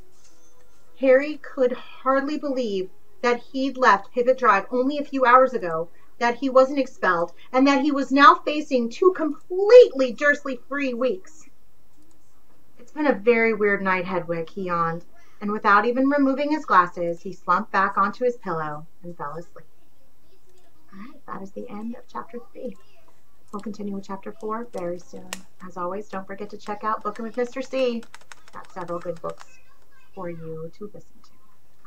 Harry could hardly believe that he'd left Pivot Drive only a few hours ago, that he wasn't expelled, and that he was now facing 2 completely Dursley-free weeks. It's been a very weird night, Hedwig, he yawned, and without even removing his glasses, he slumped back onto his pillow and fell asleep. All right, that is the end of Chapter 3. We'll continue with Chapter 4 very soon. As always, don't forget to check out Bookin' with Mr. C. Got several good books for you to listen to.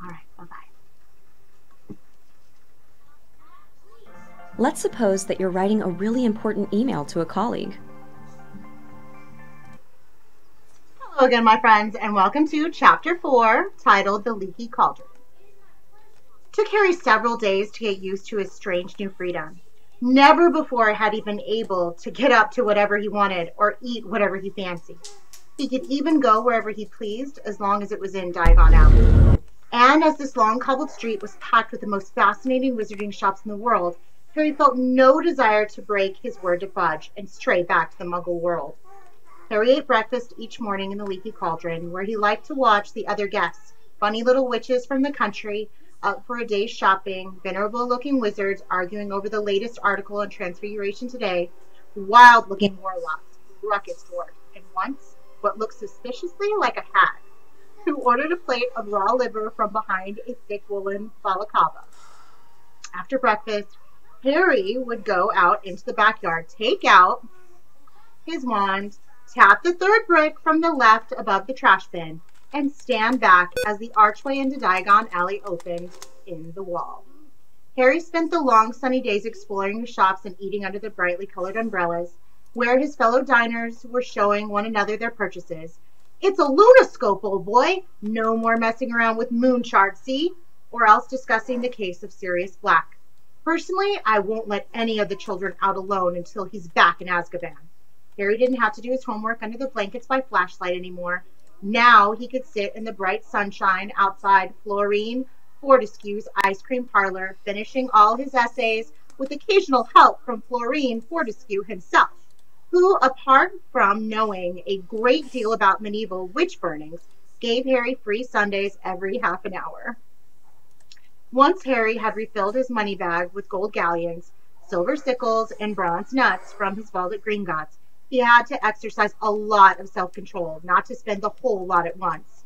All right, bye-bye. Let's suppose that you're writing a really important email to a colleague. Hello again, my friends, and welcome to Chapter 4, titled The Leaky Cauldron. It took Harry several days to get used to his strange new freedom. Never before had he been able to get up to whatever he wanted or eat whatever he fancied. He could even go wherever he pleased as long as it was in Diagon Alley. And as this long cobbled street was packed with the most fascinating wizarding shops in the world, Harry felt no desire to break his word to Fudge and stray back to the Muggle world. Harry ate breakfast each morning in the Leaky Cauldron, where he liked to watch the other guests, funny little witches from the country, up for a day's shopping, venerable-looking wizards arguing over the latest article on Transfiguration Today, wild-looking warlocks, ruckus dwarfs, and once, what looked suspiciously like a hag, who ordered a plate of raw liver from behind a thick woolen balaclava. After breakfast, Harry would go out into the backyard, take out his wand, Tap the third brick from the left above the trash bin and stand back as the archway into Diagon Alley opened in the wall. Harry spent the long sunny days exploring the shops and eating under the brightly colored umbrellas, where his fellow diners were showing one another their purchases. It's a lunoscope, old boy. No more messing around with moon charts, see? Or else discussing the case of Sirius Black. Personally, I won't let any of the children out alone until he's back in Azkaban. Harry didn't have to do his homework under the blankets by flashlight anymore. Now he could sit in the bright sunshine outside Florine Fortescue's ice cream parlor, finishing all his essays with occasional help from Florine Fortescue himself, who, apart from knowing a great deal about medieval witch burnings, gave Harry free Sundays every half an hour. Once Harry had refilled his money bag with gold galleons, silver sickles, and bronze nuts from his vault Gringotts, he had to exercise a lot of self-control not to spend the whole lot at once.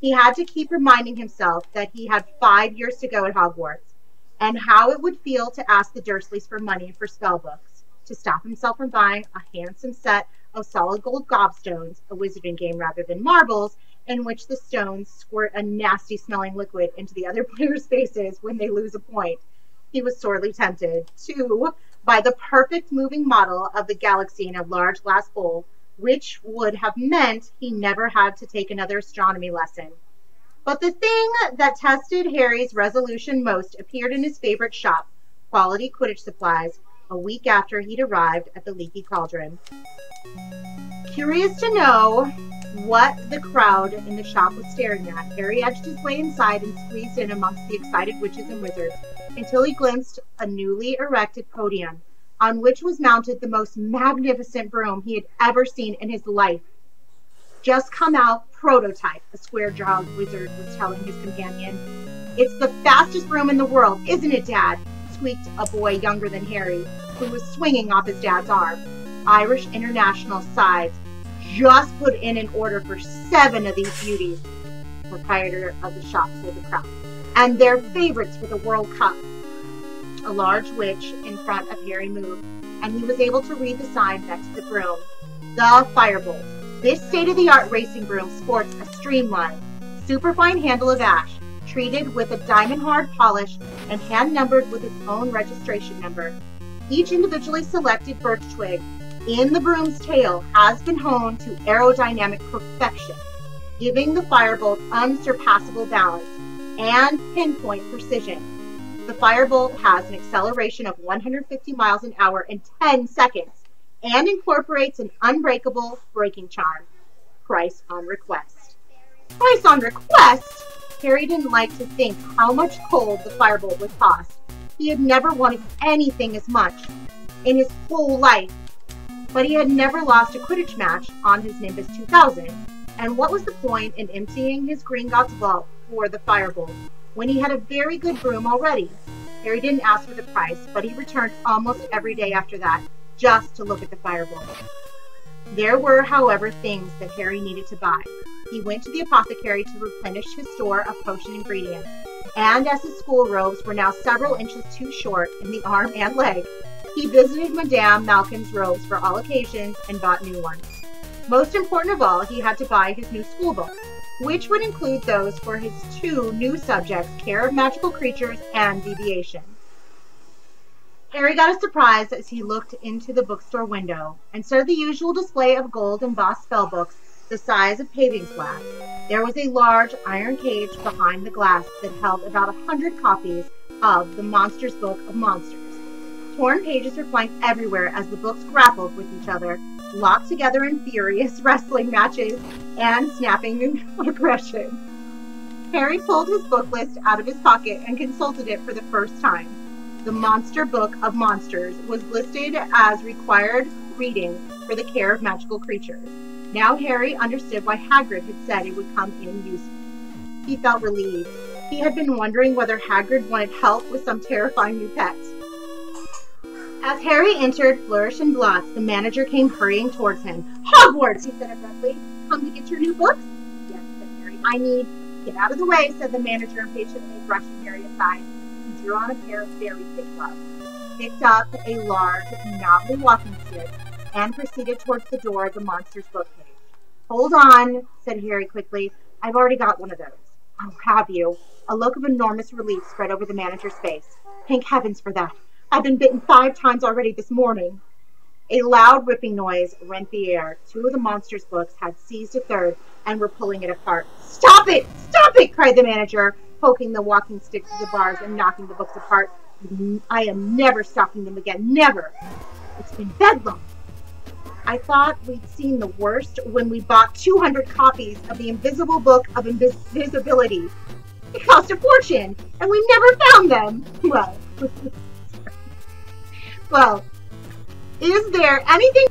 He had to keep reminding himself that he had 5 years to go at Hogwarts, and how it would feel to ask the Dursleys for money for spell books, to stop himself from buying a handsome set of solid gold gobstones, a wizarding game rather than marbles, in which the stones squirt a nasty-smelling liquid into the other players' faces when they lose a point. He was sorely tempted to buy the perfect moving model of the galaxy in a large glass bowl, which would have meant he never had to take another astronomy lesson. But the thing that tested Harry's resolution most appeared in his favorite shop, Quality Quidditch Supplies, a week after he'd arrived at the Leaky Cauldron. Curious to know what the crowd in the shop was staring at, Harry edged his way inside and squeezed in amongst the excited witches and wizards until he glimpsed a newly erected podium on which was mounted the most magnificent broom he had ever seen in his life. Just come out prototype, a square-jawed wizard was telling his companion. It's the fastest broom in the world, isn't it, Dad? Squeaked a boy younger than Harry, who was swinging off his dad's arm. Irish International sighed. Just put in an order for 7 of these beauties, the proprietor of the shop told the crowd, and they're favorites for the World Cup. A large witch in front of Harry moved, and he was able to read the sign next to the broom. The Firebolt. This state-of-the-art racing broom sports a streamlined, superfine handle of ash, treated with a diamond-hard polish and hand-numbered with its own registration number. Each individually selected birch twig in the broom's tail has been honed to aerodynamic perfection, giving the Firebolt unsurpassable balance and pinpoint precision. The Firebolt has an acceleration of 150 miles an hour in 10 seconds and incorporates an unbreakable braking charm. Price on request. Price on request? Harry didn't like to think how much gold the Firebolt would cost. He had never wanted anything as much in his whole life. But he had never lost a Quidditch match on his Nimbus 2000, and what was the point in emptying his Gringotts vault for the Firebolt when he had a very good broom already? Harry didn't ask for the price, but he returned almost every day after that, just to look at the Firebolt. There were, however, things that Harry needed to buy. He went to the apothecary to replenish his store of potion ingredients, and as his school robes were now several inches too short in the arm and leg, he visited Madame Malkin's robes for all occasions and bought new ones. Most important of all, he had to buy his new school books, which would include those for his 2 new subjects, Care of Magical Creatures and Deviation. Harry got a surprise as he looked into the bookstore window. Instead of the usual display of gold embossed spell books the size of paving slabs, there was a large iron cage behind the glass that held about 100 copies of the Monsters Book of Monsters. Torn pages were flying everywhere as the books grappled with each other, locked together in furious wrestling matches and snapping aggression. Harry pulled his book list out of his pocket and consulted it for the first time. The Monster Book of Monsters was listed as required reading for the Care of Magical Creatures. Now Harry understood why Hagrid had said it would come in useful. He felt relieved. He had been wondering whether Hagrid wanted help with some terrifying new pet. As Harry entered Flourish and Blotts, the manager came hurrying towards him. Hogwarts, he said abruptly. Come to get your new books? Yes, said Harry. I need... Get out of the way, said the manager impatiently, brushing Harry aside. He drew on a pair of very thick gloves, picked up a large, knobbly walking stick, and proceeded towards the door of the monster's bookcase. Hold on, said Harry quickly. I've already got one of those. Oh, have you? A look of enormous relief spread over the manager's face. Thank heavens for that. I've been bitten 5 times already this morning. A loud ripping noise rent the air. 2 of the monster's books had seized a third and were pulling it apart. Stop it! Stop it! Cried the manager, poking the walking stick to the bars and knocking the books apart. I am never stocking them again. Never. It's been bedlam. I thought we'd seen the worst when we bought 200 copies of the Invisible Book of Invisibility. It cost a fortune, and we never found them. Well, is there anything?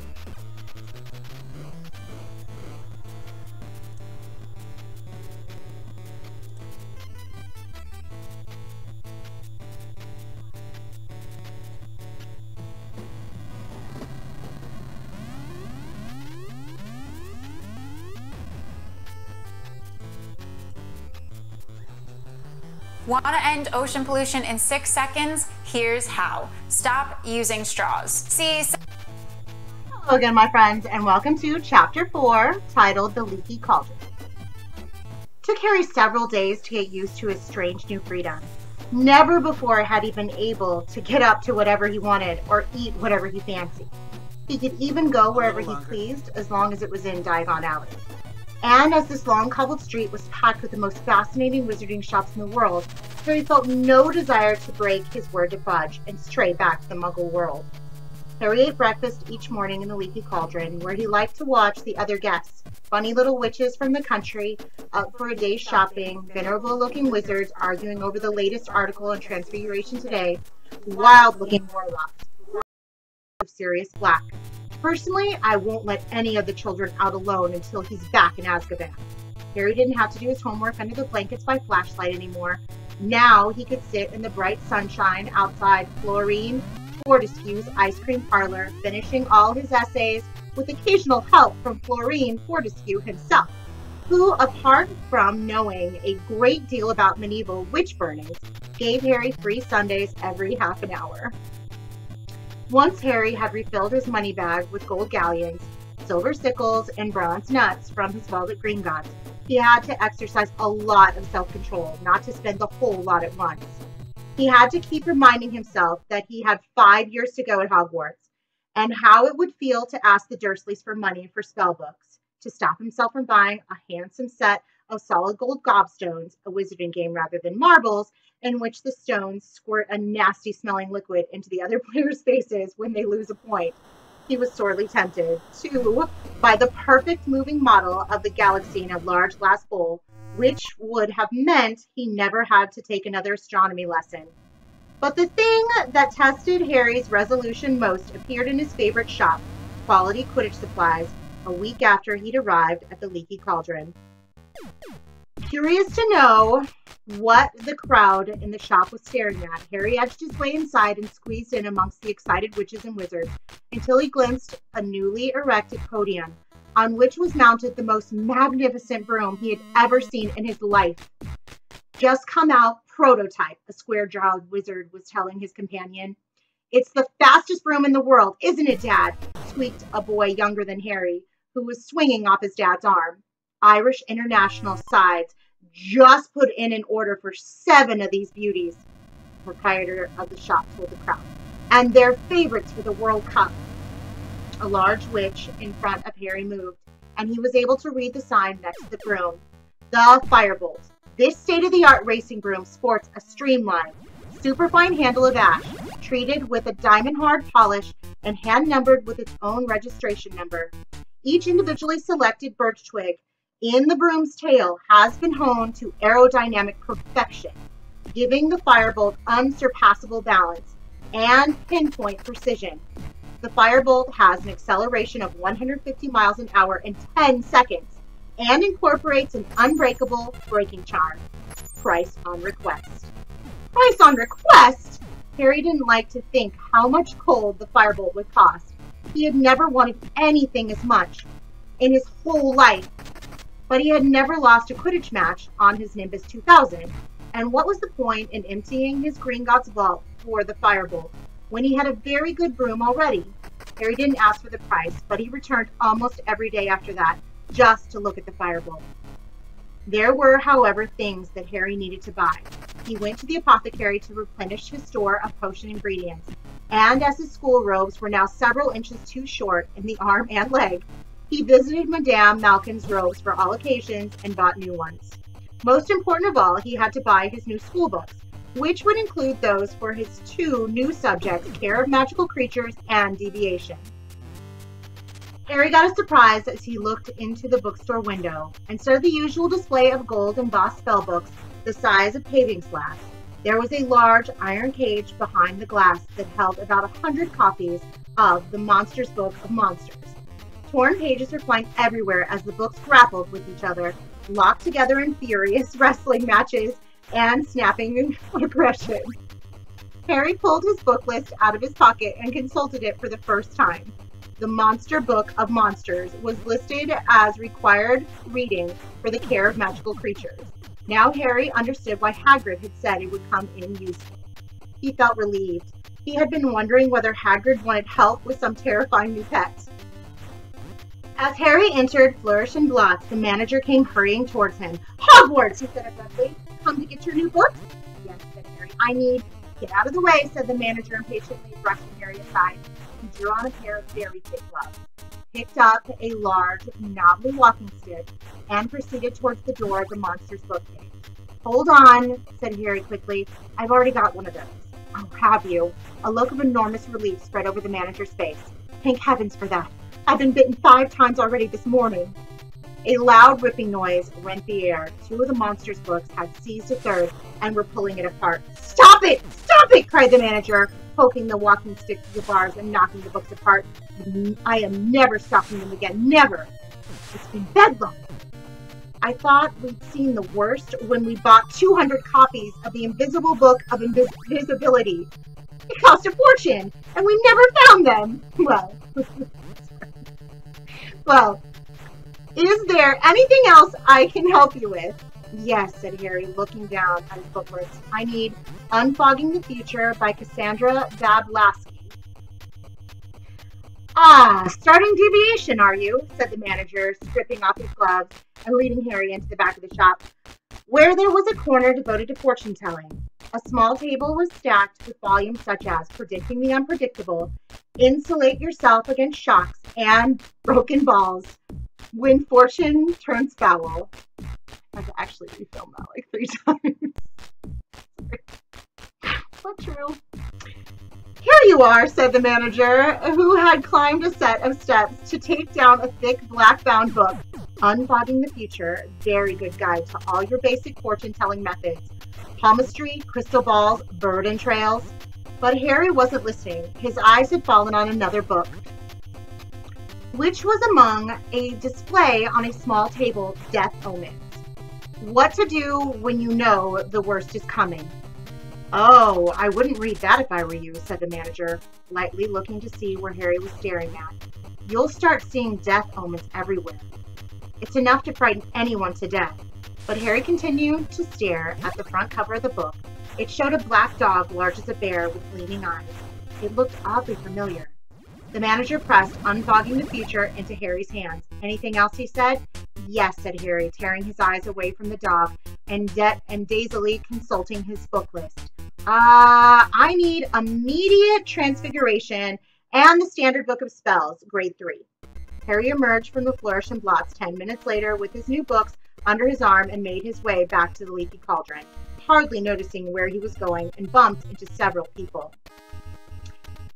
Want to end ocean pollution in 6 seconds? Here's how. Stop using straws. See? Hello again, my friends, and welcome to Chapter 4, titled The Leaky Cauldron. Took Harry several days to get used to his strange new freedom. Never before had he been able to get up to whatever he wanted or eat whatever he fancied. He could even go wherever he pleased as long as it was in Diagon Alley. And as this long cobbled street was packed with the most fascinating wizarding shops in the world, Harry felt no desire to break his word to fudge and stray back to the Muggle world. Harry ate breakfast each morning in the Leaky Cauldron, where he liked to watch the other guests, funny little witches from the country, out for a day's shopping, venerable-looking wizards arguing over the latest article in Transfiguration Today, wild-looking warlocks, of Sirius Black. Personally, I won't let any of the children out alone until he's back in Azkaban. Harry didn't have to do his homework under the blankets by flashlight anymore. Now he could sit in the bright sunshine outside Florine Fortescue's ice cream parlor, finishing all his essays with occasional help from Florine Fortescue himself, who, apart from knowing a great deal about medieval witch burnings, gave Harry free Sundays every half an hour. Once Harry had refilled his money bag with gold galleons, silver sickles, and bronze nuts from his velvet Gringotts, he had to exercise a lot of self-control not to spend the whole lot at once. He had to keep reminding himself that he had 5 years to go at Hogwarts, and how it would feel to ask the Dursleys for money for spellbooks, to stop himself from buying a handsome set of solid gold gobstones, a wizarding game rather than marbles, in which the stones squirt a nasty-smelling liquid into the other players' faces when they lose a point. He was sorely tempted to buy the perfect moving model of the galaxy in a large glass bowl, which would have meant he never had to take another astronomy lesson. But the thing that tested Harry's resolution most appeared in his favorite shop, Quality Quidditch Supplies, a week after he'd arrived at the Leaky Cauldron. Curious to know what the crowd in the shop was staring at, Harry edged his way inside and squeezed in amongst the excited witches and wizards until he glimpsed a newly erected podium on which was mounted the most magnificent broom he had ever seen in his life. Just come out prototype, a square-jawed wizard was telling his companion. It's the fastest broom in the world, isn't it, Dad? Squeaked a boy younger than Harry, who was swinging off his dad's arm. Irish International sides just put in an order for 7 of these beauties, the proprietor of the shop told the crowd, and they're favorites for the World Cup. A large witch in front of Harry moved, and he was able to read the sign next to the broom. The Firebolt. This state-of-the-art racing broom sports a streamlined, superfine handle of ash, treated with a diamond-hard polish and hand-numbered with its own registration number. Each individually selected birch twig in the broom's tail has been honed to aerodynamic perfection, giving the Firebolt unsurpassable balance and pinpoint precision. The Firebolt has an acceleration of 150 miles an hour in 10 seconds and incorporates an unbreakable braking charm. Price on request. Price on request? Harry didn't like to think how much gold the Firebolt would cost. He had never wanted anything as much in his whole life. But he had never lost a Quidditch match on his Nimbus 2000, and what was the point in emptying his Gringotts vault for the Firebolt when he had a very good broom already? Harry didn't ask for the price, but he returned almost every day after that, just to look at the firebolt. There were, however, things that Harry needed to buy. He went to the apothecary to replenish his store of potion ingredients, and as his school robes were now several inches too short in the arm and leg, he visited Madame Malkin's robes for all occasions and bought new ones. Most important of all, he had to buy his new school books, which would include those for his 2 new subjects, Care of Magical Creatures and Deviation. Harry got a surprise as he looked into the bookstore window. Instead of the usual display of gold embossed spellbooks the size of paving slabs, there was a large iron cage behind the glass that held about 100 copies of the Monsters Book of Monsters. Torn pages were flying everywhere as the books grappled with each other, locked together in furious wrestling matches and snapping aggression. Harry pulled his book list out of his pocket and consulted it for the first time. The Monster Book of Monsters was listed as required reading for the Care of Magical Creatures. Now Harry understood why Hagrid had said it would come in useful. He felt relieved. He had been wondering whether Hagrid wanted help with some terrifying new pet. As Harry entered Flourish and Blotts, the manager came hurrying towards him. "Hogwarts!" he said abruptly. "Come to get your new books?" "Yes," said Harry. "I need—" "Get out of the way," said the manager impatiently, brushing Harry aside. He drew on a pair of very thick gloves, picked up a large, knobbly walking stick, and proceeded towards the door of the monster's bookcase. "Hold on," said Harry quickly. "I've already got one of those." "Oh, have you?" A look of enormous relief spread over the manager's face. "Thank heavens for that. I've been bitten 5 times already this morning." A loud ripping noise rent the air. 2 of the monster's books had seized a third and were pulling it apart. "Stop it! Stop it!" cried the manager, poking the walking stick through the bars and knocking the books apart. "I am never stopping them again. Never! It's been bedlam. I thought we'd seen the worst when we bought 200 copies of the Invisible Book of Invisibility. It cost a fortune, and we never found them. Well, is there anything else I can help you with?" "Yes," said Harry, looking down at his book list. "I need Unfogging the Future by Cassandra Dablaski." "Ah, starting Deviation, are you?" said the manager, stripping off his gloves and leading Harry into the back of the shop, where there was a corner devoted to fortune-telling. A small table was stacked with volumes such as Predicting the Unpredictable, Insulate Yourself Against Shocks, and Broken Balls, When Fortune Turns Foul. I have to actually refilm that like 3 times. Not true. "Here you are," said the manager, who had climbed a set of steps to take down a thick black-bound book. "Unfogging the Future, very good guide to all your basic fortune-telling methods. Palmistry, crystal balls, bird entrails." But Harry wasn't listening. His eyes had fallen on another book, which was among a display on a small table, Death Omens. What to do when you know the worst is coming. "Oh, I wouldn't read that if I were you," said the manager, lightly looking to see where Harry was staring at. "You'll start seeing death omens everywhere. It's enough to frighten anyone to death." But Harry continued to stare at the front cover of the book. It showed a black dog large as a bear with gleaming eyes. It looked oddly familiar. The manager pressed Unfogging the Future into Harry's hands. "Anything else?" he said. "Yes," said Harry, tearing his eyes away from the dog and dazedly consulting his book list. I need Immediate Transfiguration and the Standard Book of Spells, Grade 3. Harry emerged from the Flourish and Blotts 10 minutes later with his new books under his arm and made his way back to the Leaky Cauldron, hardly noticing where he was going, and bumped into several people.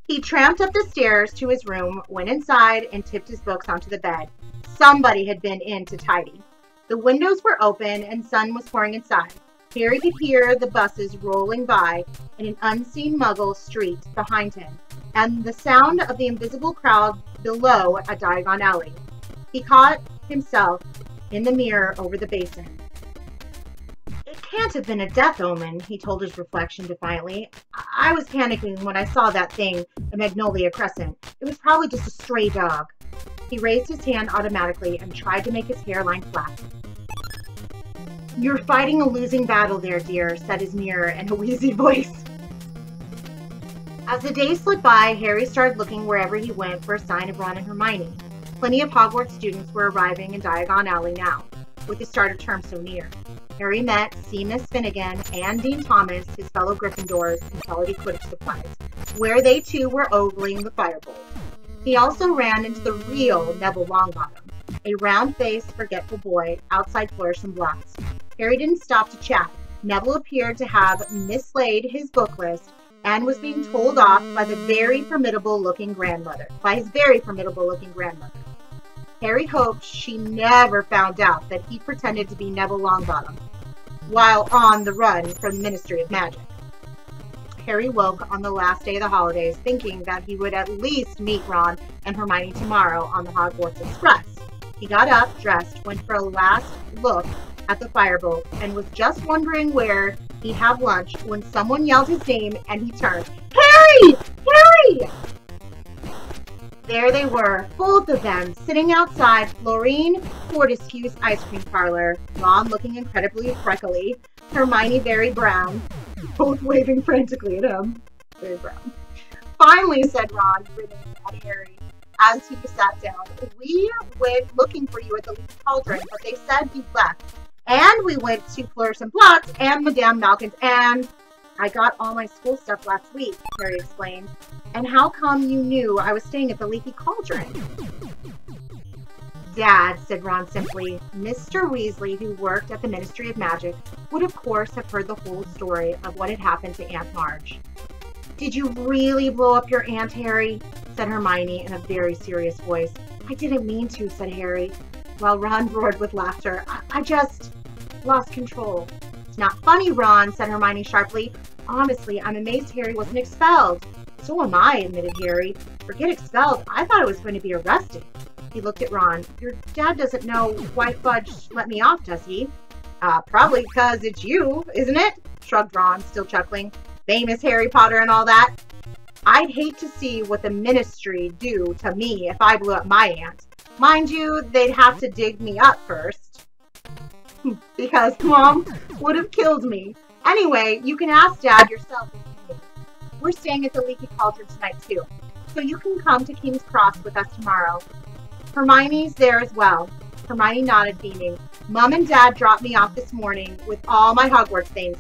He tramped up the stairs to his room, went inside, and tipped his books onto the bed. Somebody had been in to tidy. The windows were open and sun was pouring inside. Harry could hear the buses rolling by in an unseen Muggle street behind him, and the sound of the invisible crowd below at Diagon Alley. He caught himself in the mirror over the basin. "It can't have been a death omen," he told his reflection defiantly. "I was panicking when I saw that thing at Magnolia Crescent. It was probably just a stray dog." He raised his hand automatically and tried to make his hairline flat. "You're fighting a losing battle there, dear," said his mirror in a wheezy voice. As the days slipped by, Harry started looking wherever he went for a sign of Ron and Hermione. Plenty of Hogwarts students were arriving in Diagon Alley now, with the start of term so near. Harry met Seamus Finnegan and Dean Thomas, his fellow Gryffindors, in Quality Quidditch Supplies, where they too were ogling the firebolt. He also ran into the real Neville Longbottom, a round-faced, forgetful boy outside Flourish and Blotts. Harry didn't stop to chat. Neville appeared to have mislaid his book list and was being told off by his very formidable-looking grandmother. Harry hoped she never found out that he pretended to be Neville Longbottom while on the run from the Ministry of Magic. Harry woke on the last day of the holidays thinking that he would at least meet Ron and Hermione tomorrow on the Hogwarts Express. He got up, dressed, went for a last look at the firebolt, and was just wondering where he'd have lunch when someone yelled his name and he turned. Harry! Harry! There they were, both of them, sitting outside Florine Fortescue's ice cream parlor, Ron looking incredibly freckly, Hermione very brown, both waving frantically at him. Very brown. Finally, said Ron, grinning at Harry as he sat down, we went looking for you at the Leaky Cauldron, but they said you left. And we went to Flourish and Blotts and Madame Malkin's, and I got all my school stuff last week, Harry explained. And how come you knew I was staying at the Leaky Cauldron? Dad, said Ron simply, Mr. Weasley, who worked at the Ministry of Magic, would of course have heard the whole story of what had happened to Aunt Marge. Did you really blow up your aunt, Harry? Said Hermione in a very serious voice. I didn't mean to, said Harry, while Ron roared with laughter. I just lost control. It's not funny, Ron, said Hermione sharply. Honestly, I'm amazed Harry wasn't expelled. So am I, admitted Harry. Forget expelled. I thought I was going to be arrested. He looked at Ron. Your dad doesn't know why Fudge let me off, does he? Probably because it's you, isn't it? Shrugged Ron, still chuckling. Famous Harry Potter and all that. I'd hate to see what the Ministry do to me if I blew up my aunt. Mind you, they'd have to dig me up first. Because Mom would have killed me. Anyway, you can ask Dad yourself if you need. We're staying at the Leaky Cauldron tonight, too. So you can come to King's Cross with us tomorrow. Hermione's there as well. Hermione nodded, beaming. Mom and Dad dropped me off this morning with all my Hogwarts things.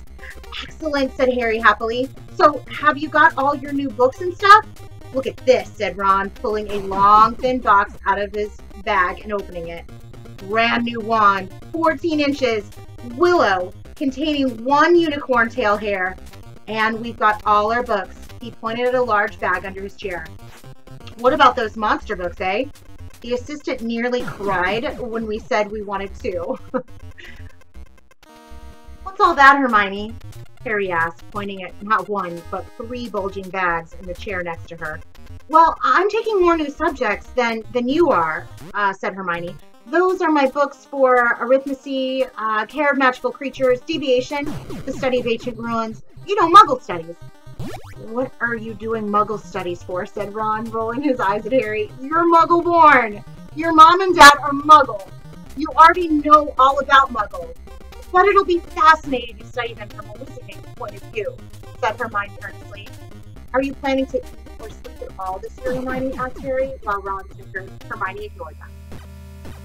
Excellent, said Harry happily. So, have you got all your new books and stuff? Look at this, said Ron, pulling a long, thin box out of his bag and opening it. Brand new wand, 14 inches, willow, containing 1 unicorn tail hair. And we've got all our books. He pointed at a large bag under his chair. What about those monster books, eh? The assistant nearly cried when we said we wanted 2. What's all that, Hermione? Harry asked, pointing at not 1, but 3 bulging bags in the chair next to her. Well, I'm taking more new subjects than you are, said Hermione. Those are my books for arithmetic, care of magical creatures, deviation, the study of ancient ruins, you know, Muggle studies. What are you doing Muggle studies for? Said Ron, rolling his eyes at Harry. You're Muggle-born. Your mom and dad are Muggles. You already know all about Muggles. But it'll be fascinating to study them from a listening point of view, said Hermione earnestly. Are you planning to eat or sleep at all this year, Hermione? Asked Harry, while Ron snickered. Hermione ignored them.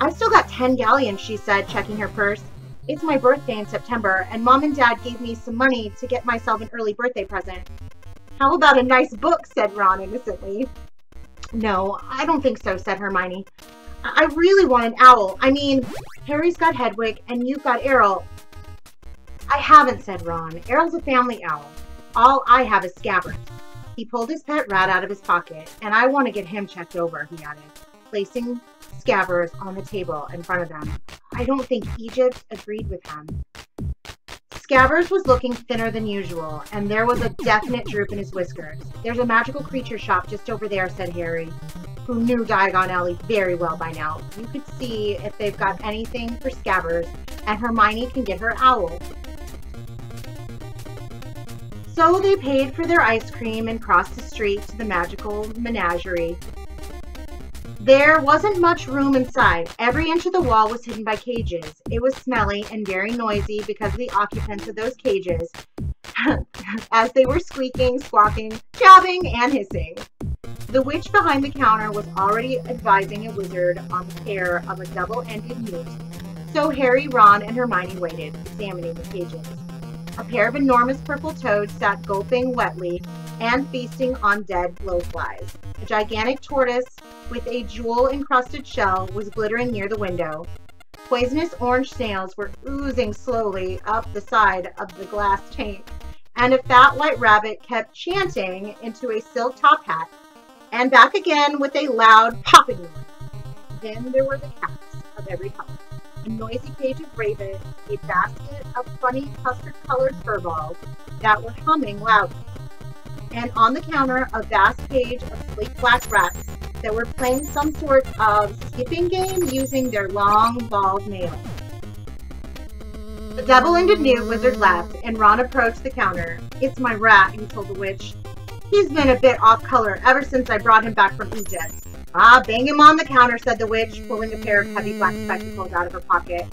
I've still got 10 galleons, she said, checking her purse. It's my birthday in September, and Mom and Dad gave me some money to get myself an early birthday present. How about a nice book, said Ron innocently. No, I don't think so, said Hermione. I really want an owl. I mean, Harry's got Hedwig, and you've got Errol. I haven't, said Ron. Errol's a family owl. All I have is Scabbers. He pulled his pet rat out of his pocket, and I want to get him checked over, he added, placing Scabbers on the table in front of them. I don't think Egypt agreed with him. Scabbers was looking thinner than usual, and there was a definite droop in his whiskers. There's a magical creature shop just over there, said Harry, who knew Diagon Alley very well by now. You could see if they've got anything for Scabbers, and Hermione can get her owl. So they paid for their ice cream and crossed the street to the magical menagerie. There wasn't much room inside. Every inch of the wall was hidden by cages. It was smelly and very noisy because of the occupants of those cages as they were squeaking, squawking, jabbing, and hissing. The witch behind the counter was already advising a wizard on the care of a double-ended newt, so Harry, Ron, and Hermione waited, examining the cages. A pair of enormous purple toads sat gulping wetly and feasting on dead blowflies. A gigantic tortoise with a jewel-encrusted shell was glittering near the window. Poisonous orange snails were oozing slowly up the side of the glass tank, and a fat white rabbit kept chanting into a silk top hat, and back again with a loud popping noise. Then there were the cats of every color, a noisy cage of ravens, a basket of funny custard-colored fur balls that were humming loudly, and on the counter a vast cage of sleek black rats that were playing some sort of skipping game using their long, bald nails. The double-ended newt wizard left, and Ron approached the counter. "It's my rat," he told the witch. "He's been a bit off-color ever since I brought him back from Egypt." "Ah, bang him on the counter," said the witch, pulling a pair of heavy black spectacles out of her pocket.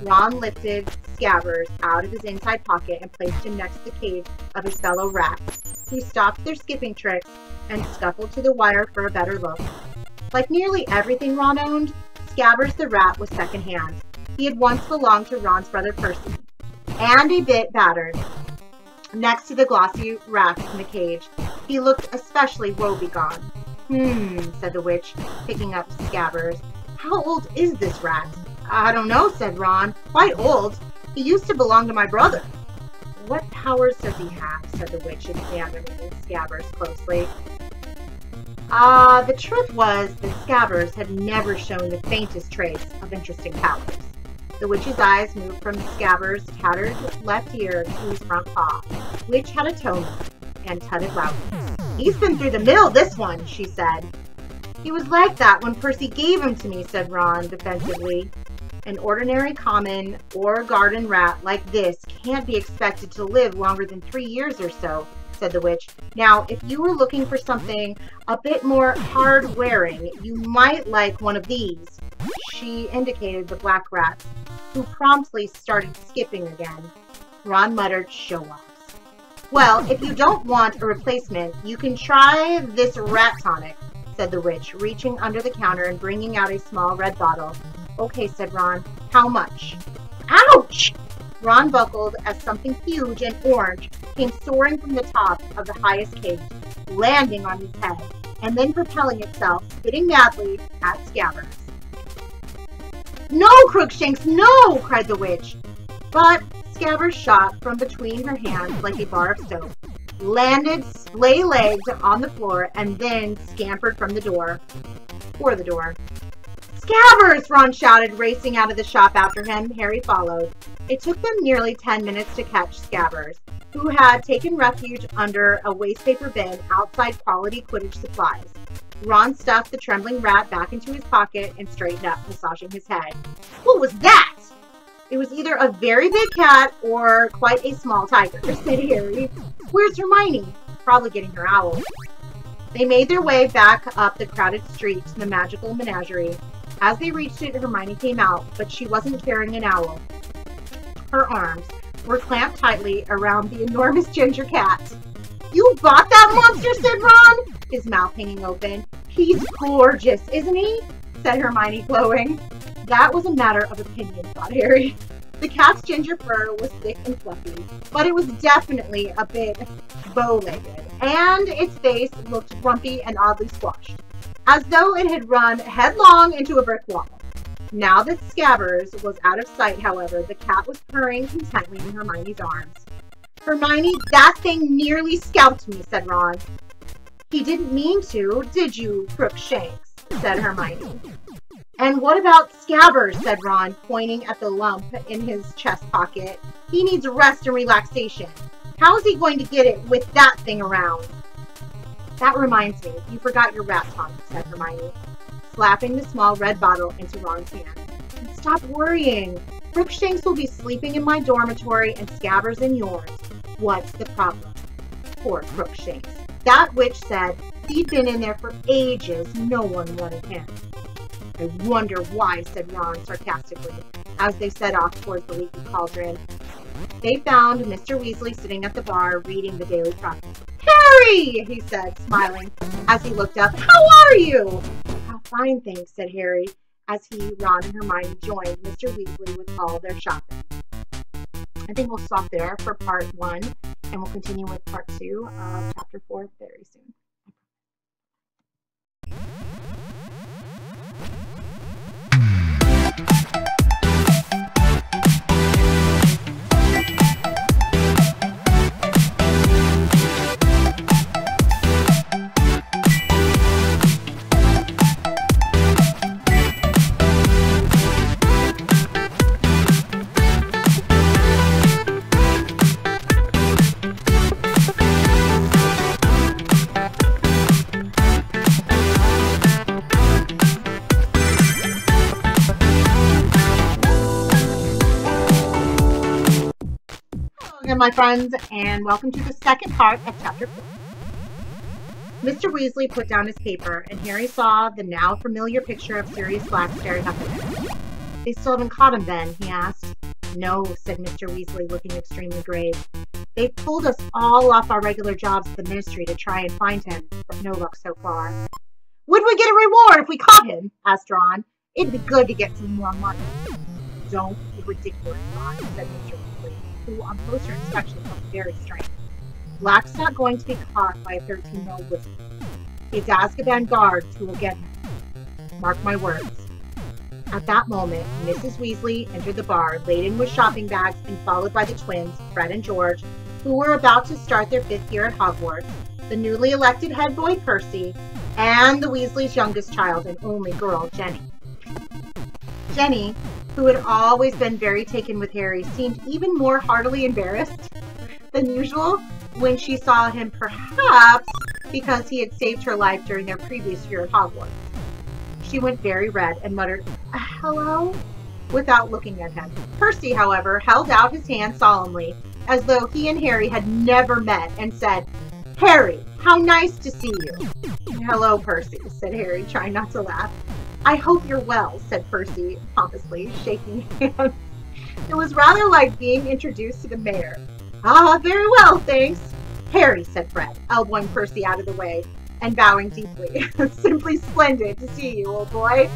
Ron lifted Scabbers out of his inside pocket and placed him next to the cage of his fellow rats, who stopped their skipping tricks and scuffled to the wire for a better look. Like nearly everything Ron owned, Scabbers the rat was secondhand. He had once belonged to Ron's brother Percy, and a bit battered. Next to the glossy rat in the cage, he looked especially woebegone. Said the witch, picking up Scabbers. "How old is this rat?" "I don't know," said Ron. "Quite old. He used to belong to my brother." "What powers does he have?" said the witch, examining Scabbers closely. The truth was that Scabbers had never shown the faintest trace of interesting powers. The witch's eyes moved from Scabbers' tattered left ear to his front paw, which had a toe nail, and tutted loudly. "He's been through the mill, this one," she said. "He was like that when Percy gave him to me," said Ron defensively. "An ordinary common or garden rat like this can't be expected to live longer than 3 years or so," said the witch. "Now, if you were looking for something a bit more hard-wearing, you might like one of these." She indicated the black rats, who promptly started skipping again. Ron muttered, "Show-offs." "Well, if you don't want a replacement, you can try this rat tonic," said the witch, reaching under the counter and bringing out a small red bottle. "Okay," said Ron. "How much?" "Ouch!" Ron buckled as something huge and orange came soaring from the top of the highest cage, landing on his head, and then propelling itself, spitting madly, at Scabbers. "No, Crookshanks, no!" cried the witch. But Scabbers shot from between her hands like a bar of soap, landed splay-legged on the floor, and then scampered from the door. For the door. "Scabbers!" Ron shouted, racing out of the shop after him. Harry followed. It took them nearly 10 minutes to catch Scabbers, who had taken refuge under a wastepaper bin outside Quality Quidditch Supplies. Ron stuffed the trembling rat back into his pocket and straightened up, massaging his head. "What was that?" "It was either a very big cat or quite a small tiger," said Harry. "Where's Hermione?" "Probably getting her owl." They made their way back up the crowded street to the magical menagerie. As they reached it, Hermione came out, but she wasn't carrying an owl. Her arms were clamped tightly around the enormous ginger cat. "You bought that monster?" said Ron, his mouth hanging open. "He's gorgeous, isn't he?" said Hermione, glowing. That was a matter of opinion, thought Harry. The cat's ginger fur was thick and fluffy, but it was definitely a bit bow-legged, and its face looked grumpy and oddly squashed, as though it had run headlong into a brick wall. Now that Scabbers was out of sight, however, the cat was purring contently in Hermione's arms. "Hermione, that thing nearly scalped me," said Ron. "He didn't mean to, did you, Crookshanks?" said Hermione. "And what about Scabbers?" said Ron, pointing at the lump in his chest pocket. "He needs rest and relaxation. How is he going to get it with that thing around?" "That reminds me, you forgot your rat tonic," said Hermione, slapping the small red bottle into Ron's hand. "And stop worrying. Crookshanks will be sleeping in my dormitory and Scabbers in yours. What's the problem?" Poor Crookshanks. That witch said he'd been in there for ages. No one wanted him. "I wonder why," said Ron sarcastically, as they set off towards the Leaky Cauldron. They found Mr. Weasley sitting at the bar reading the Daily Prophet. Harry! He said, smiling as he looked up. How are you? Oh, fine, thanks, said Harry, as he, Ron, and Hermione joined Mr. Weasley with all their shopping. I think we'll stop there for part 1, and we'll continue with part 2 of chapter 4 very soon. My friends, and welcome to the second part of chapter 4. Mr. Weasley put down his paper, and Harry saw the now familiar picture of Sirius Black staring up at him. They still haven't caught him then? He asked. No, said Mr. Weasley, looking extremely grave. They've pulled us all off our regular jobs at the Ministry to try and find him, but no luck so far. Would we get a reward if we caught him? Asked Ron. It'd be good to get some more money. Don't be ridiculous, Ron, said Mr. Weasley, who on closer inspection felt very strange. Black's not going to be caught by a 13-year-old wizard. It's Azkaban guards who will get him. Mark my words. At that moment, Mrs. Weasley entered the bar, laden with shopping bags and followed by the twins, Fred and George, who were about to start their 5th year at Hogwarts, the newly elected head boy, Percy, and the Weasleys' youngest child and only girl, Jenny. Jenny, who had always been very taken with Harry, seemed even more heartily embarrassed than usual when she saw him, perhaps because he had saved her life during their previous year at Hogwarts. She went very red and muttered, "Hello?" without looking at him. Percy, however, held out his hand solemnly, as though he and Harry had never met, and said, "Harry, how nice to see you." "Hello, Percy," said Harry, trying not to laugh. "I hope you're well," said Percy, pompously, shaking hands. It was rather like being introduced to the mayor. "Ah, very well, thanks." "Harry," said Fred, elbowing Percy out of the way and bowing deeply. "Simply splendid to see you, old boy."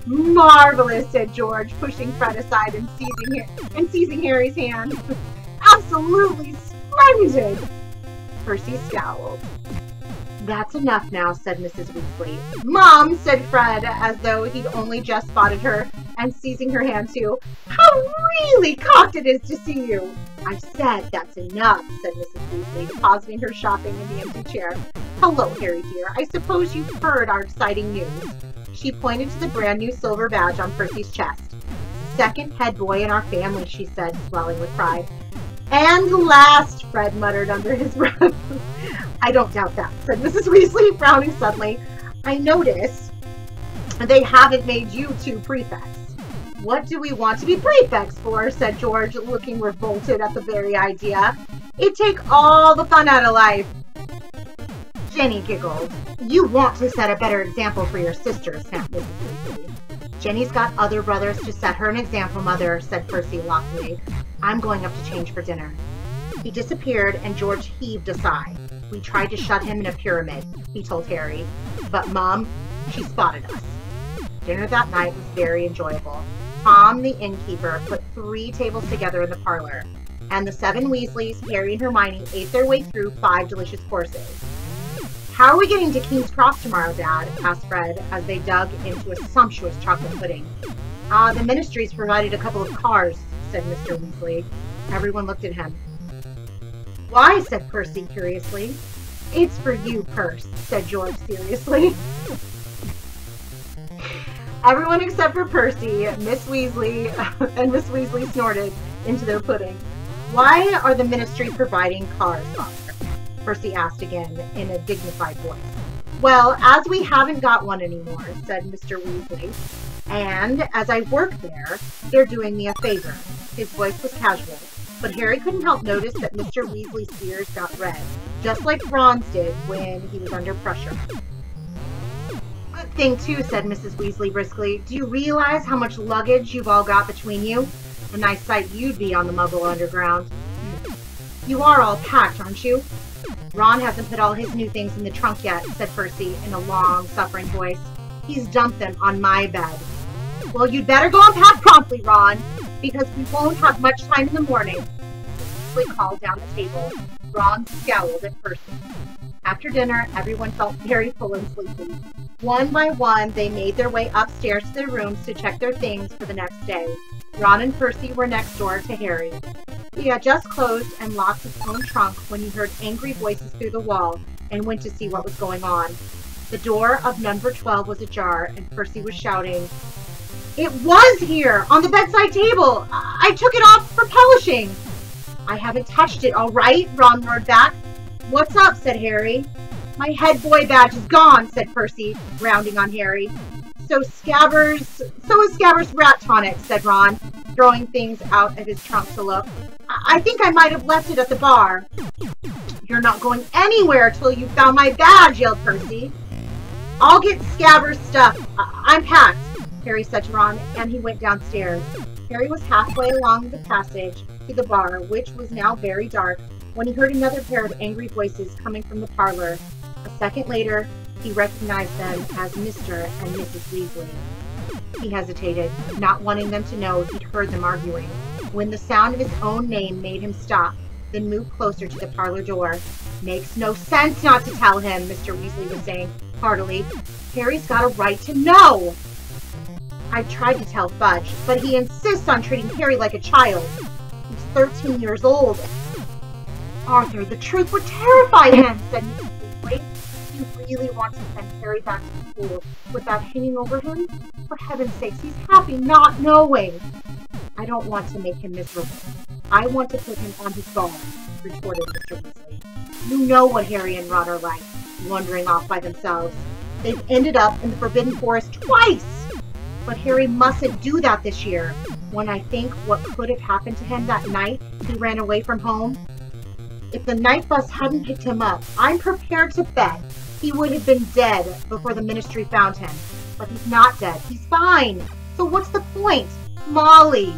"Marvelous," said George, pushing Fred aside and seizing Harry's hand. "Absolutely splendid." Percy scowled. "That's enough now," said Mrs. Weasley. "Mom," said Fred, as though he'd only just spotted her, and seizing her hand too. "How really cocked it is to see you." "I've said that's enough," said Mrs. Weasley, depositing her shopping in the empty chair. "Hello, Harry dear. I suppose you've heard our exciting news." She pointed to the brand new silver badge on Percy's chest. "Second head boy in our family," she said, swelling with pride. "And last," Fred muttered under his breath. "I don't doubt that," said Mrs. Weasley, frowning suddenly. "I notice they haven't made you 2 prefects." "What do we want to be prefects for?" said George, looking revolted at the very idea. "It'd take all the fun out of life." Jenny giggled. "You want to set a better example for your sister," snapped Mrs. Weasley. "Jenny's got other brothers to set her an example, Mother," said Percy loftily. "I'm going up to change for dinner." He disappeared, and George heaved a sigh. "We tried to shut him in a pyramid," he told Harry, "but Mom, she spotted us." Dinner that night was very enjoyable. Tom, the innkeeper, put 3 tables together in the parlor, and the 7 Weasleys, Harry and Hermione, ate their way through 5 delicious courses. "How are we getting to King's Cross tomorrow, Dad?" asked Fred, as they dug into a sumptuous chocolate pudding. The Ministry's provided a couple of cars," said Mr. Weasley. Everyone looked at him. "Why?" said Percy curiously. "It's for you, Perce," said George seriously. Everyone except for Percy, Miss Weasley, and Miss Weasley snorted into their pudding. "Why are the Ministry providing cars, Father?" Percy asked again in a dignified voice. "Well, as we haven't got one anymore," said Mr. Weasley, "and as I work there, they're doing me a favor." His voice was casual, but Harry couldn't help notice that Mr. Weasley's ears got red, just like Ron's did when he was under pressure. "Good thing, too," said Mrs. Weasley briskly. "Do you realize how much luggage you've all got between you? A nice sight you'd be on the Muggle Underground." You are all packed, aren't you? Ron hasn't put all his new things in the trunk yet, said Percy in a long, suffering voice. He's dumped them on my bed. Well, you'd better go unpack promptly, Ron, because we won't have much time in the morning. He called down the table. Ron scowled at Percy. After dinner, everyone felt very full and sleepy. One by one, they made their way upstairs to their rooms to check their things for the next day. Ron and Percy were next door to Harry. He had just closed and locked his own trunk when he heard angry voices through the wall and went to see what was going on. The door of number 12 was ajar, and Percy was shouting, "It was here, on the bedside table! I took it off for polishing!" "I haven't touched it, all right," Ron roared back. "What's up?" said Harry. "My head boy badge is gone," said Percy, rounding on Harry. So is Scabbers' rat tonic," said Ron, throwing things out of his trunk to look. "I think I might have left it at the bar." "You're not going anywhere till you found my badge," yelled Percy. "I'll get Scabbers' stuff. I'm packed," Harry said to Ron, and he went downstairs. Harry was halfway along the passage to the bar, which was now very dark, when he heard another pair of angry voices coming from the parlor. A second later, he recognized them as Mr. and Mrs. Weasley. He hesitated, not wanting them to know he'd heard them arguing, when the sound of his own name made him stop, then move closer to the parlor door. "Makes no sense not to tell him," Mr. Weasley was saying heartily. "Harry's got a right to know." "I've tried to tell Fudge, but he insists on treating Harry like a child. He's 13 years old. Arthur, the truth would terrify him," said Mrs. Weasley. "You really want to send Harry back to school without hanging over him? For heaven's sakes, he's happy not knowing." "I don't want to make him miserable. I want to put him on his guard," retorted Mr. Weasley. "You know what Harry and Ron are like, wandering off by themselves. They've ended up in the Forbidden Forest twice! But Harry mustn't do that this year. When I think what could have happened to him that night he ran away from home. If the night bus hadn't picked him up, I'm prepared to bet he would have been dead before the Ministry found him. But he's not dead. He's fine. So what's the point? Molly!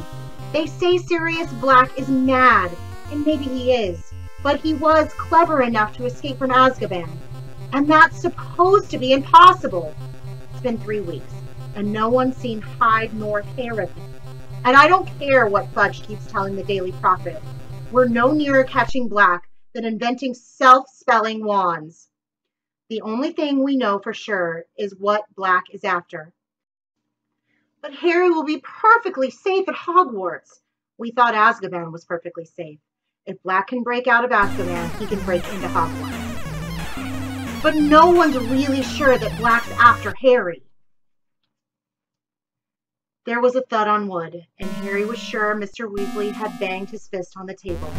They say Sirius Black is mad, and maybe he is. But he was clever enough to escape from Azkaban. And that's supposed to be impossible. It's been 3 weeks, and no one's seen hide nor hair of him. And I don't care what Fudge keeps telling the Daily Prophet. We're no nearer catching Black than inventing self-spelling wands. The only thing we know for sure is what Black is after. But Harry will be perfectly safe at Hogwarts. We thought Azkaban was perfectly safe. If Black can break out of Azkaban, he can break into Hogwarts. But no one's really sure that Black's after Harry. There was a thud on wood, and Harry was sure Mr. Weasley had banged his fist on the table.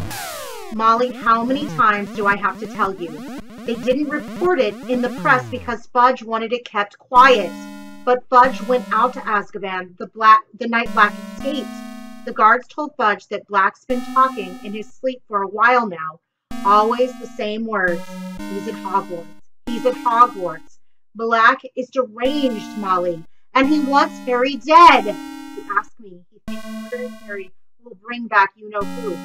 "Molly, how many times do I have to tell you? They didn't report it in the press because Fudge wanted it kept quiet. But Fudge went out to Azkaban the night Black escaped. The guards told Fudge that Black's been talking in his sleep for a while now. Always the same words. He's at Hogwarts. He's at Hogwarts. Black is deranged, Molly. And he wants Harry dead. If you ask me, he thinks murdering Harry will bring back you-know-who.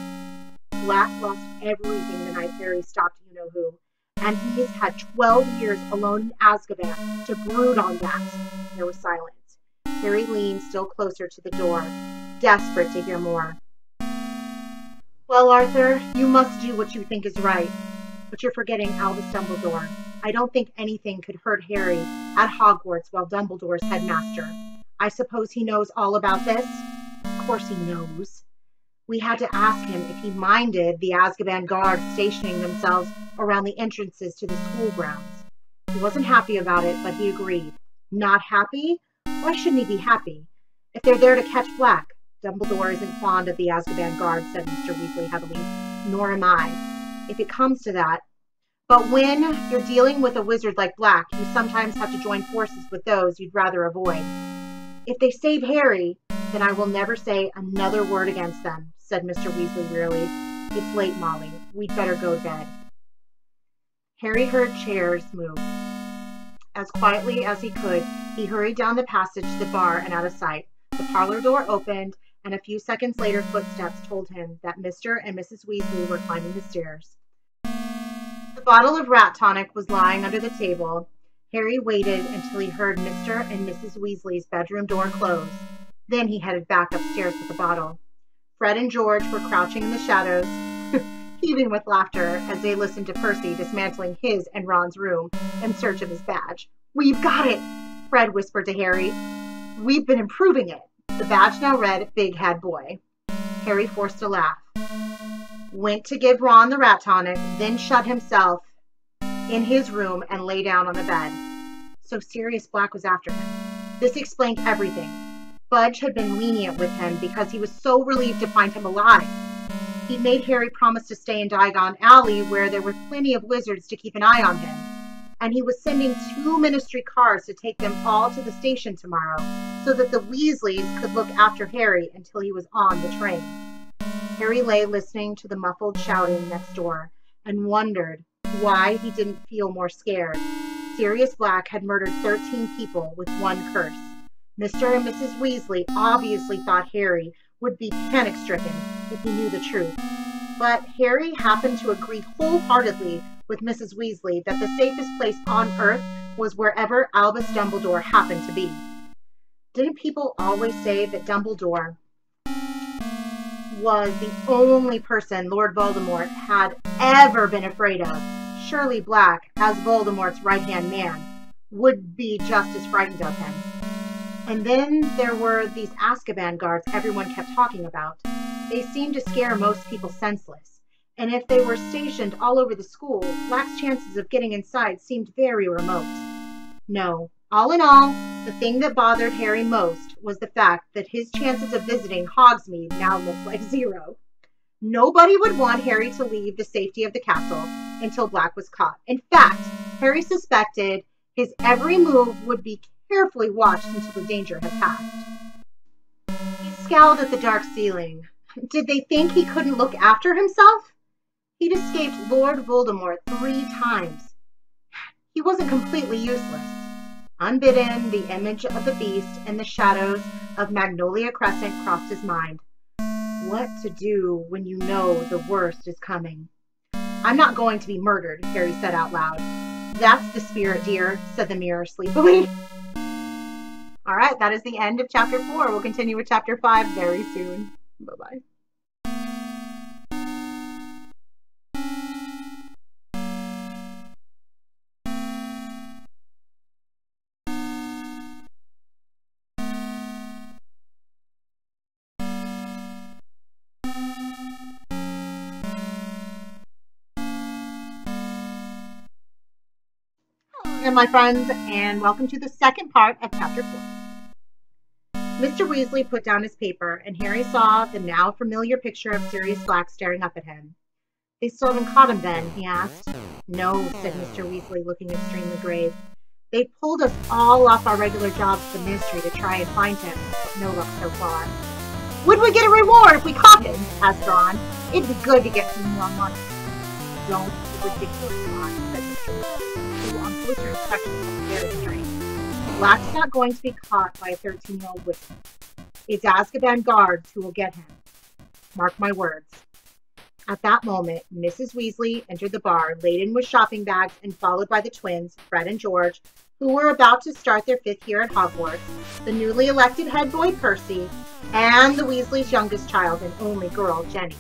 Black lost everything the night Harry stopped you-know-who. And he has had 12 years alone in Azkaban to brood on that." There was silence. Harry leaned still closer to the door, desperate to hear more. "Well, Arthur, you must do what you think is right. But you're forgetting Albus Dumbledore. I don't think anything could hurt Harry at Hogwarts while Dumbledore's headmaster. I suppose he knows all about this?" "Of course he knows. We had to ask him if he minded the Azkaban guards stationing themselves around the entrances to the school grounds. He wasn't happy about it, but he agreed." "Not happy? Why shouldn't he be happy? If they're there to catch Black." "Dumbledore isn't fond of the Azkaban guards," said Mr. Weasley heavily. "Nor am I, if it comes to that. But when you're dealing with a wizard like Black, you sometimes have to join forces with those you'd rather avoid. If they save Harry, then I will never say another word against them," said Mr. Weasley wearily. "It's late, Molly. We'd better go to bed." Harry heard chairs move. As quietly as he could, he hurried down the passage to the bar and out of sight. The parlor door opened, and a few seconds later footsteps told him that Mr. and Mrs. Weasley were climbing the stairs. The bottle of rat tonic was lying under the table. Harry waited until he heard Mr. and Mrs. Weasley's bedroom door close. Then he headed back upstairs with the bottle. Fred and George were crouching in the shadows, heaving with laughter as they listened to Percy dismantling his and Ron's room in search of his badge. "We've got it," Fred whispered to Harry. "We've been improving it." The badge now read Big Head Boy. Harry forced a laugh. Went to give Ron the rat tonic, then shut himself in his room and lay down on the bed. So Sirius Black was after him. This explained everything. Fudge had been lenient with him because he was so relieved to find him alive. He made Harry promise to stay in Diagon Alley where there were plenty of wizards to keep an eye on him. And he was sending 2 ministry cars to take them all to the station tomorrow so that the Weasleys could look after Harry until he was on the train. Harry lay listening to the muffled shouting next door and wondered why he didn't feel more scared. Sirius Black had murdered 13 people with one curse. Mr. and Mrs. Weasley obviously thought Harry would be panic-stricken if he knew the truth. But Harry happened to agree wholeheartedly with Mrs. Weasley that the safest place on Earth was wherever Albus Dumbledore happened to be. Didn't people always say that Dumbledore was the only person Lord Voldemort had ever been afraid of? Surely Black, as Voldemort's right-hand man, would be just as frightened of him. And then there were these Azkaban guards everyone kept talking about. They seemed to scare most people senseless. And if they were stationed all over the school, Black's chances of getting inside seemed very remote. No, all in all, the thing that bothered Harry most was the fact that his chances of visiting Hogsmeade now looked like 0. Nobody would want Harry to leave the safety of the castle until Black was caught. In fact, Harry suspected his every move would be carefully watched until the danger had passed. He scowled at the dark ceiling. Did they think he couldn't look after himself? He'd escaped Lord Voldemort 3 times. He wasn't completely useless. Unbidden, the image of the beast and the shadows of Magnolia Crescent crossed his mind. What to do when you know the worst is coming? "I'm not going to be murdered," Harry said out loud. "That's the spirit, dear," said the mirror sleepily. All right, that is the end of Chapter 4. We'll continue with Chapter 5 very soon. Bye-bye. Hello, my friends, and welcome to the second part of Chapter 4. Mr. Weasley put down his paper, and Harry saw the now familiar picture of Sirius Black staring up at him. "They still haven't caught him, then?" he asked. "No," said Mr. Weasley, looking extremely grave. "They pulled us all off our regular jobs at the Ministry to try and find him. No luck so far." "Would we get a reward if we caught him?" asked Ron. "It'd be good to get some more money." "Don't be ridiculous, Ron," said Mr. Weasley, who on closer inspection was very strange. "Black's not going to be caught by a 13-year-old wizard. It's Azkaban guards who will get him. Mark my words." At that moment, Mrs. Weasley entered the bar, laden with shopping bags and followed by the twins, Fred and George, who were about to start their 5th year at Hogwarts, the newly elected head boy, Percy, and the Weasleys' youngest child and only girl, Jenny.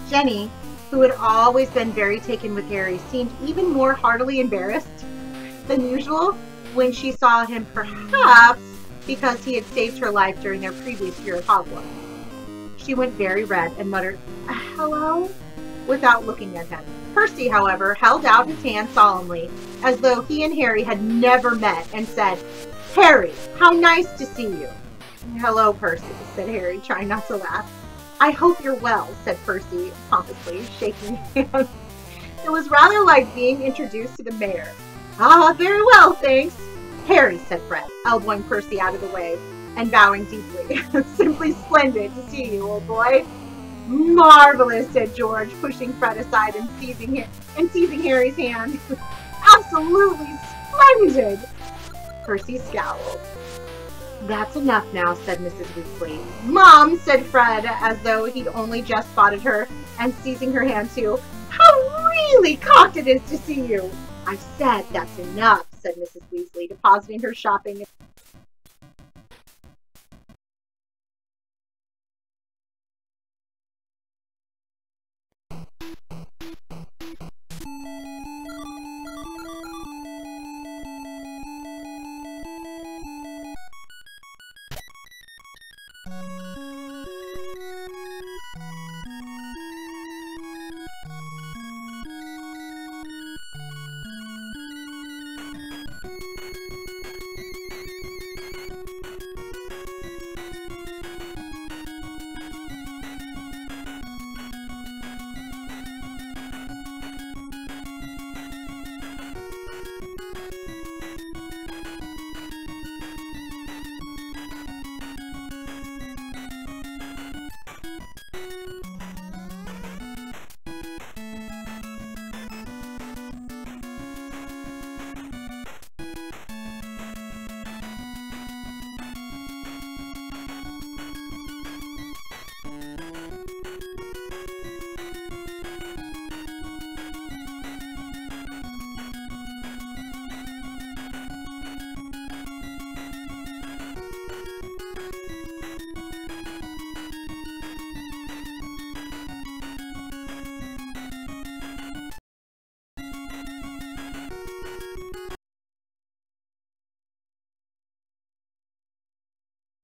Jenny, who had always been very taken with Harry, seemed even more heartily embarrassed than usual when she saw him, perhaps because he had saved her life during their previous year at Hogwarts. She went very red and muttered, "Hello?" without looking at him. Percy, however, held out his hand solemnly, as though he and Harry had never met, and said, "Harry, how nice to see you." "Hello, Percy," said Harry, trying not to laugh. "I hope you're well," said Percy, pompously, shaking hands. It was rather like being introduced to the mayor. "Ah, very well, thanks." "Harry," said Fred, elbowing Percy out of the way and bowing deeply. "Simply splendid to see you, old boy." "Marvelous," said George, pushing Fred aside and seizing Harry's hand. "Absolutely splendid." Percy scowled. That's enough now, said Mrs. Weasley. Mom, said Fred, as though he'd only just spotted her, and seizing her hand too. How really cocked it is to see you! I said that's enough, said Mrs. Weasley, depositing her shopping.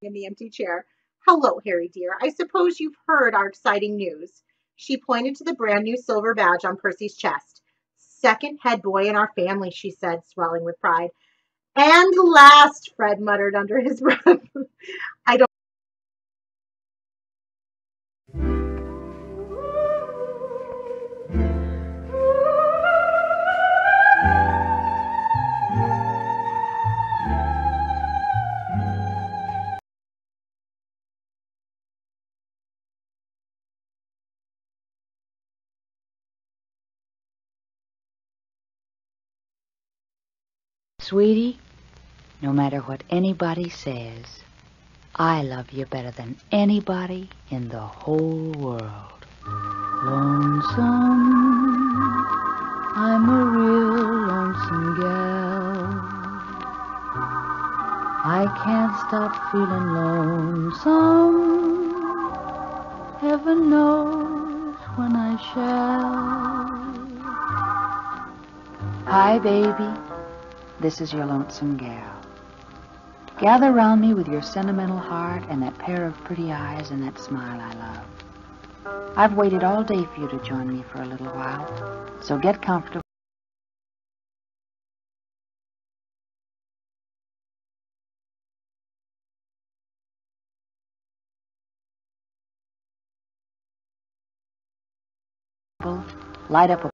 In the empty chair. Hello, Harry dear. I suppose you've heard our exciting news. She pointed to the brand new silver badge on Percy's chest. Second head boy in our family, she said, swelling with pride. And last, Fred muttered under his breath. I don't. Sweetie, no matter what anybody says, I love you better than anybody in the whole world. Lonesome, I'm a real lonesome gal. I can't stop feeling lonesome. Heaven knows when I shall. Hi, baby. This is your lonesome gal. Gather round me with your sentimental heart and that pair of pretty eyes and that smile I love. I've waited all day for you to join me for a little while, so get comfortable. Light up a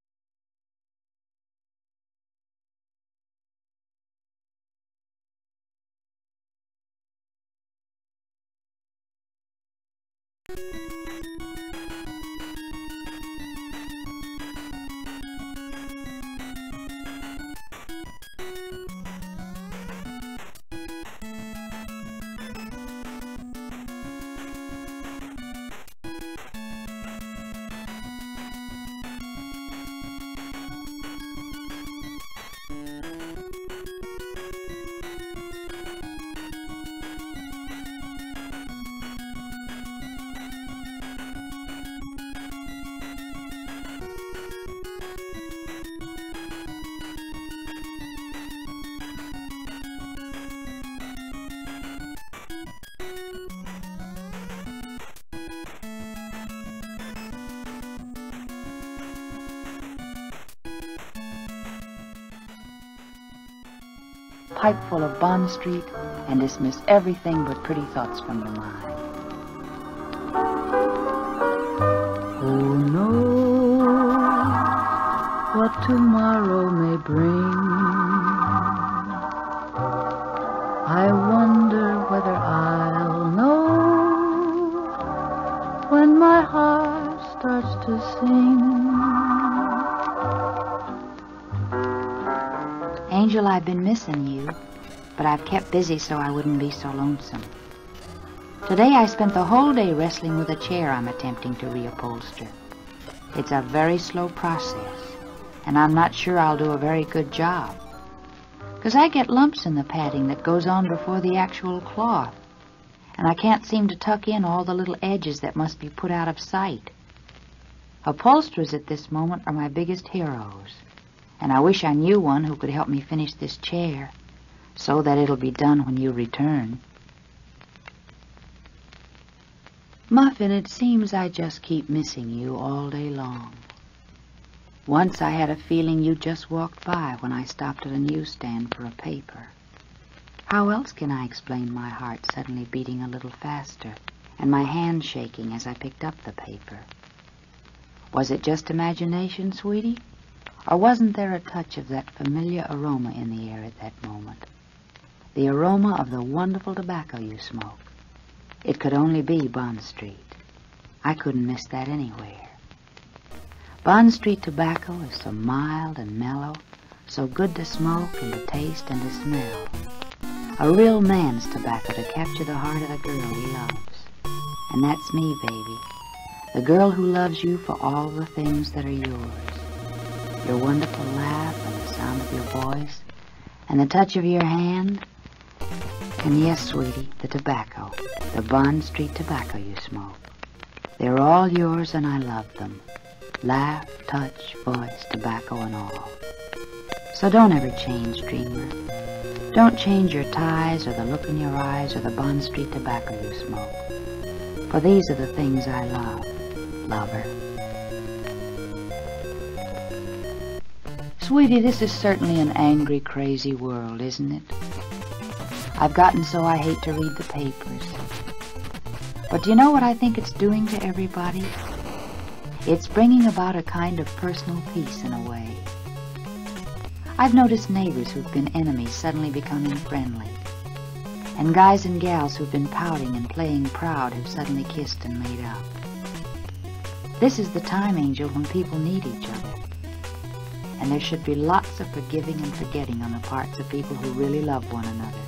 pipe full of Bond Street and dismiss everything but pretty thoughts from your mind. Who knows what tomorrow may bring? I wonder whether I'll know when my heart starts to sing. Angel, I've been missing you. but I've kept busy so I wouldn't be so lonesome. Today I spent the whole day wrestling with a chair I'm attempting to reupholster. It's a very slow process, and I'm not sure I'll do a very good job, because I get lumps in the padding that goes on before the actual cloth, and I can't seem to tuck in all the little edges that must be put out of sight. Upholsterers at this moment are my biggest heroes, and I wish I knew one who could help me finish this chair so that it'll be done when you return. Muffin, it seems I just keep missing you all day long. Once I had a feeling you just walked by when I stopped at a newsstand for a paper. How else can I explain my heart suddenly beating a little faster and my hand shaking as I picked up the paper? Was it just imagination, sweetie? Or wasn't there a touch of that familiar aroma in the air at that moment? The aroma of the wonderful tobacco you smoke. It could only be Bond Street. I couldn't miss that anywhere. Bond Street tobacco is so mild and mellow, so good to smoke and to taste and to smell. A real man's tobacco to capture the heart of the girl he loves. And that's me, baby. The girl who loves you for all the things that are yours. Your wonderful laugh and the sound of your voice and the touch of your hand. And yes, sweetie, the tobacco, the Bond Street tobacco you smoke. They're all yours and I love them. Laugh, touch, voice, tobacco and all. So don't ever change, dreamer. Don't change your ties or the look in your eyes or the Bond Street tobacco you smoke. For these are the things I love, lover. Sweetie, this is certainly an angry, crazy world, isn't it? I've gotten so I hate to read the papers. But do you know what I think it's doing to everybody? It's bringing about a kind of personal peace in a way. I've noticed neighbors who've been enemies suddenly becoming friendly. And guys and gals who've been pouting and playing proud have suddenly kissed and made up. This is the time, Angel, when people need each other. And there should be lots of forgiving and forgetting on the parts of people who really love one another.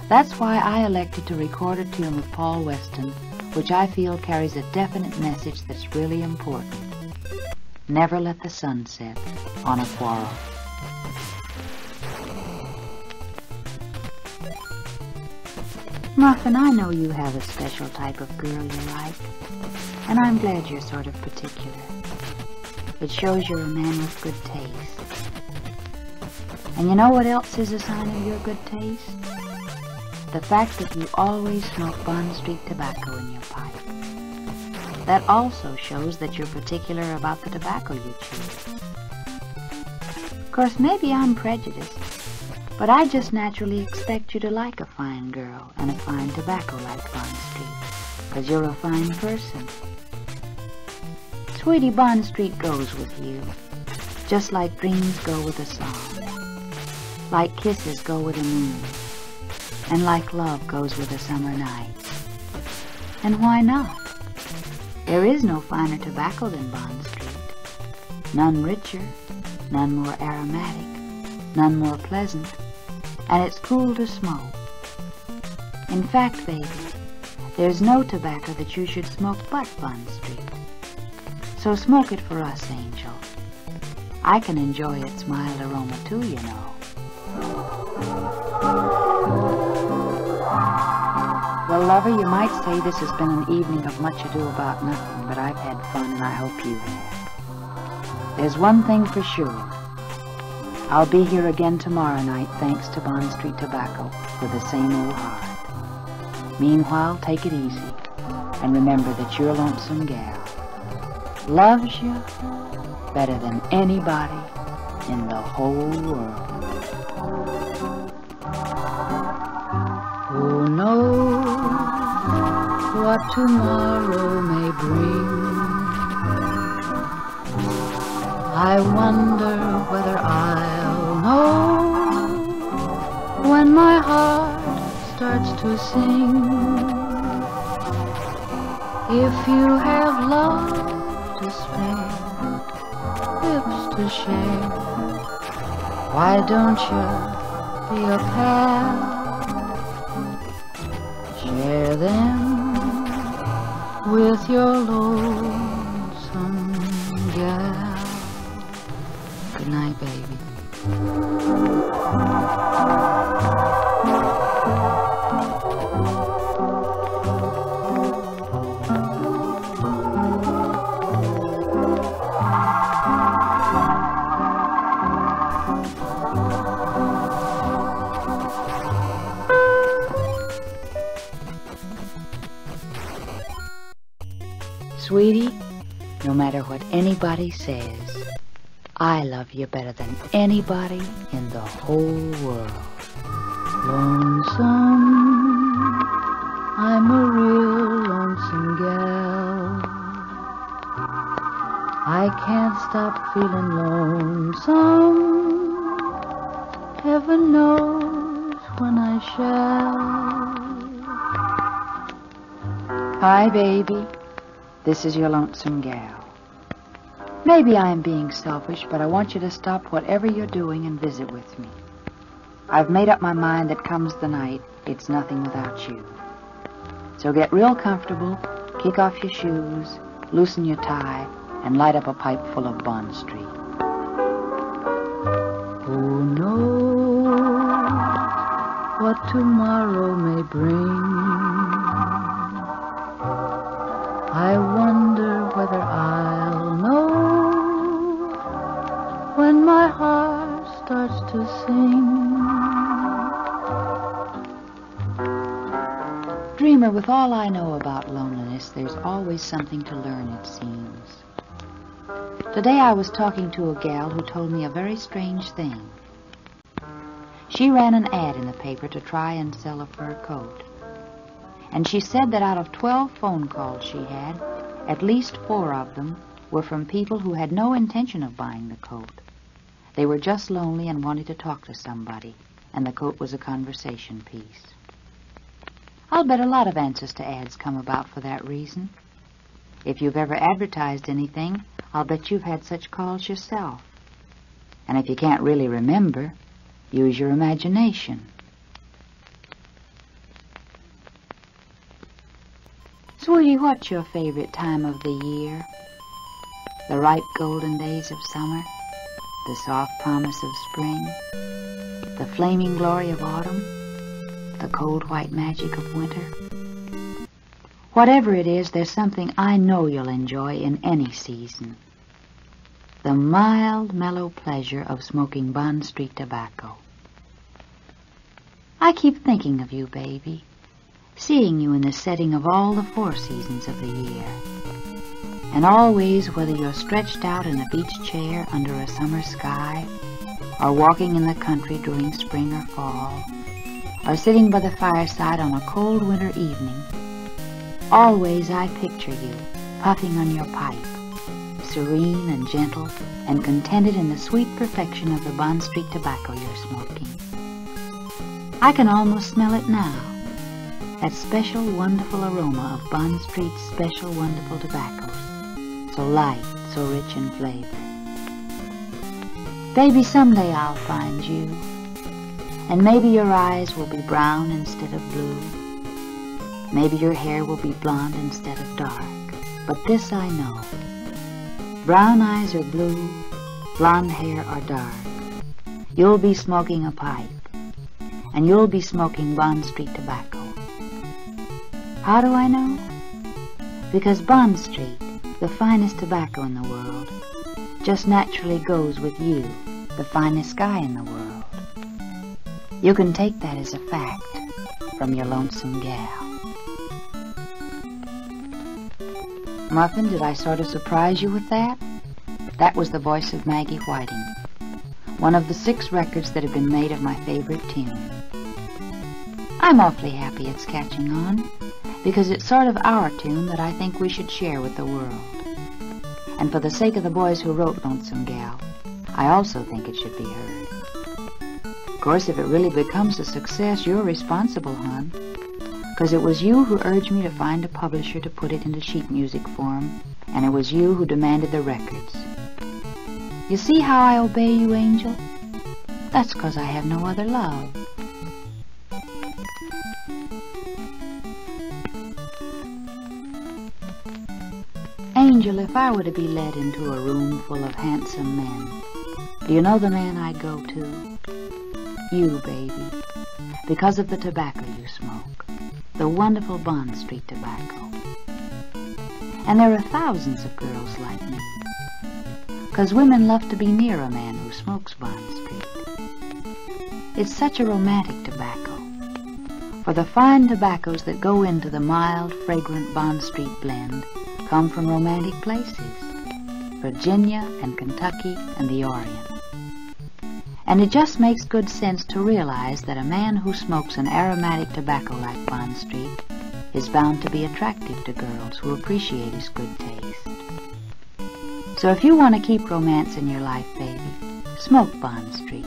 That's why I elected to record a tune with Paul Weston, which I feel carries a definite message that's really important. Never let the sun set on a quarrel. Muffin, I know you have a special type of girl you like, and I'm glad you're sort of particular. It shows you're a man with good taste. And you know what else is a sign of your good taste? The fact that you always smoke Bond Street tobacco in your pipe. That also shows that you're particular about the tobacco you chew. Of course, maybe I'm prejudiced, but I just naturally expect you to like a fine girl and a fine tobacco like Bond Street, because you're a fine person. Sweetie, Bond Street goes with you, just like dreams go with a song, like kisses go with a moon, and like love goes with a summer night. And why not? There is no finer tobacco than Bond Street. None richer, none more aromatic, none more pleasant, and it's cool to smoke. In fact, baby, there's no tobacco that you should smoke but Bond Street. So smoke it for us, Angel. I can enjoy its mild aroma too, you know. Well, lover, you might say this has been an evening of much ado about nothing, but I've had fun and I hope you have. There's one thing for sure. I'll be here again tomorrow night, thanks to Bond Street Tobacco, with the same old heart. Meanwhile, take it easy, and remember that your lonesome gal loves you better than anybody in the whole world. Who knows what tomorrow may bring? I wonder whether I'll know when my heart starts to sing. If you have love to spare, lips to share, why don't you be a pal. Share them with your lonesome gal. Good night, baby. Sweetie, no matter what anybody says, I love you better than anybody in the whole world. Lonesome, I'm a real lonesome gal. I can't stop feeling lonesome. Heaven knows when I shall. Hi, baby. This is your lonesome gal. Maybe I am being selfish, but I want you to stop whatever you're doing and visit with me. I've made up my mind that comes the night, it's nothing without you. So get real comfortable, kick off your shoes, loosen your tie, and light up a pipe full of Bond Street. Who knows what tomorrow may bring? I wonder whether I'll know when my heart starts to sing. Dreamer, with all I know about loneliness, there's always something to learn, it seems. Today I was talking to a gal who told me a very strange thing. She ran an ad in the paper to try and sell a fur coat. And she said that out of 12 phone calls she had, at least 4 of them were from people who had no intention of buying the coat. They were just lonely and wanted to talk to somebody, and the coat was a conversation piece. I'll bet a lot of answers to ads come about for that reason. If you've ever advertised anything, I'll bet you've had such calls yourself. And if you can't really remember, use your imagination. Sweetie, what's your favorite time of the year? The ripe golden days of summer? The soft promise of spring? The flaming glory of autumn? The cold white magic of winter? Whatever it is, there's something I know you'll enjoy in any season. The mild, mellow pleasure of smoking Bond Street tobacco. I keep thinking of you, baby. Seeing you in the setting of all the 4 seasons of the year. And always, whether you're stretched out in a beach chair under a summer sky, or walking in the country during spring or fall, or sitting by the fireside on a cold winter evening, always I picture you, puffing on your pipe, serene and gentle, and contented in the sweet perfection of the Bond Street tobacco you're smoking. I can almost smell it now. That special, wonderful aroma of Bond Street's special, wonderful tobaccos. So light, so rich in flavor. Baby, someday I'll find you. And maybe your eyes will be brown instead of blue. Maybe your hair will be blonde instead of dark. But this I know. Brown eyes are blue, blonde hair are dark. You'll be smoking a pipe. And you'll be smoking Bond Street tobacco. How do I know? Because Bond Street, the finest tobacco in the world, just naturally goes with you, the finest guy in the world. You can take that as a fact from your lonesome gal. Muffin, did I sort of surprise you with that? That was the voice of Maggie Whiting, one of the 6 records that have been made of my favorite tune. I'm awfully happy it's catching on, because it's sort of our tune that I think we should share with the world. And for the sake of the boys who wrote Lonesome Gal, I also think it should be heard. Of course, if it really becomes a success, you're responsible, hon. Because it was you who urged me to find a publisher to put it into sheet music form, and it was you who demanded the records. You see how I obey you, Angel? That's 'cause I have no other love. Angel, if I were to be led into a room full of handsome men, do you know the man I'd go to? You, baby. Because of the tobacco you smoke. The wonderful Bond Street tobacco. And there are thousands of girls like me. 'Cause women love to be near a man who smokes Bond Street. It's such a romantic tobacco. For the fine tobaccos that go into the mild, fragrant Bond Street blend come from romantic places. Virginia and Kentucky and the Orient. And it just makes good sense to realize that a man who smokes an aromatic tobacco like Bond Street is bound to be attractive to girls who appreciate his good taste. So if you want to keep romance in your life, baby, smoke Bond Street.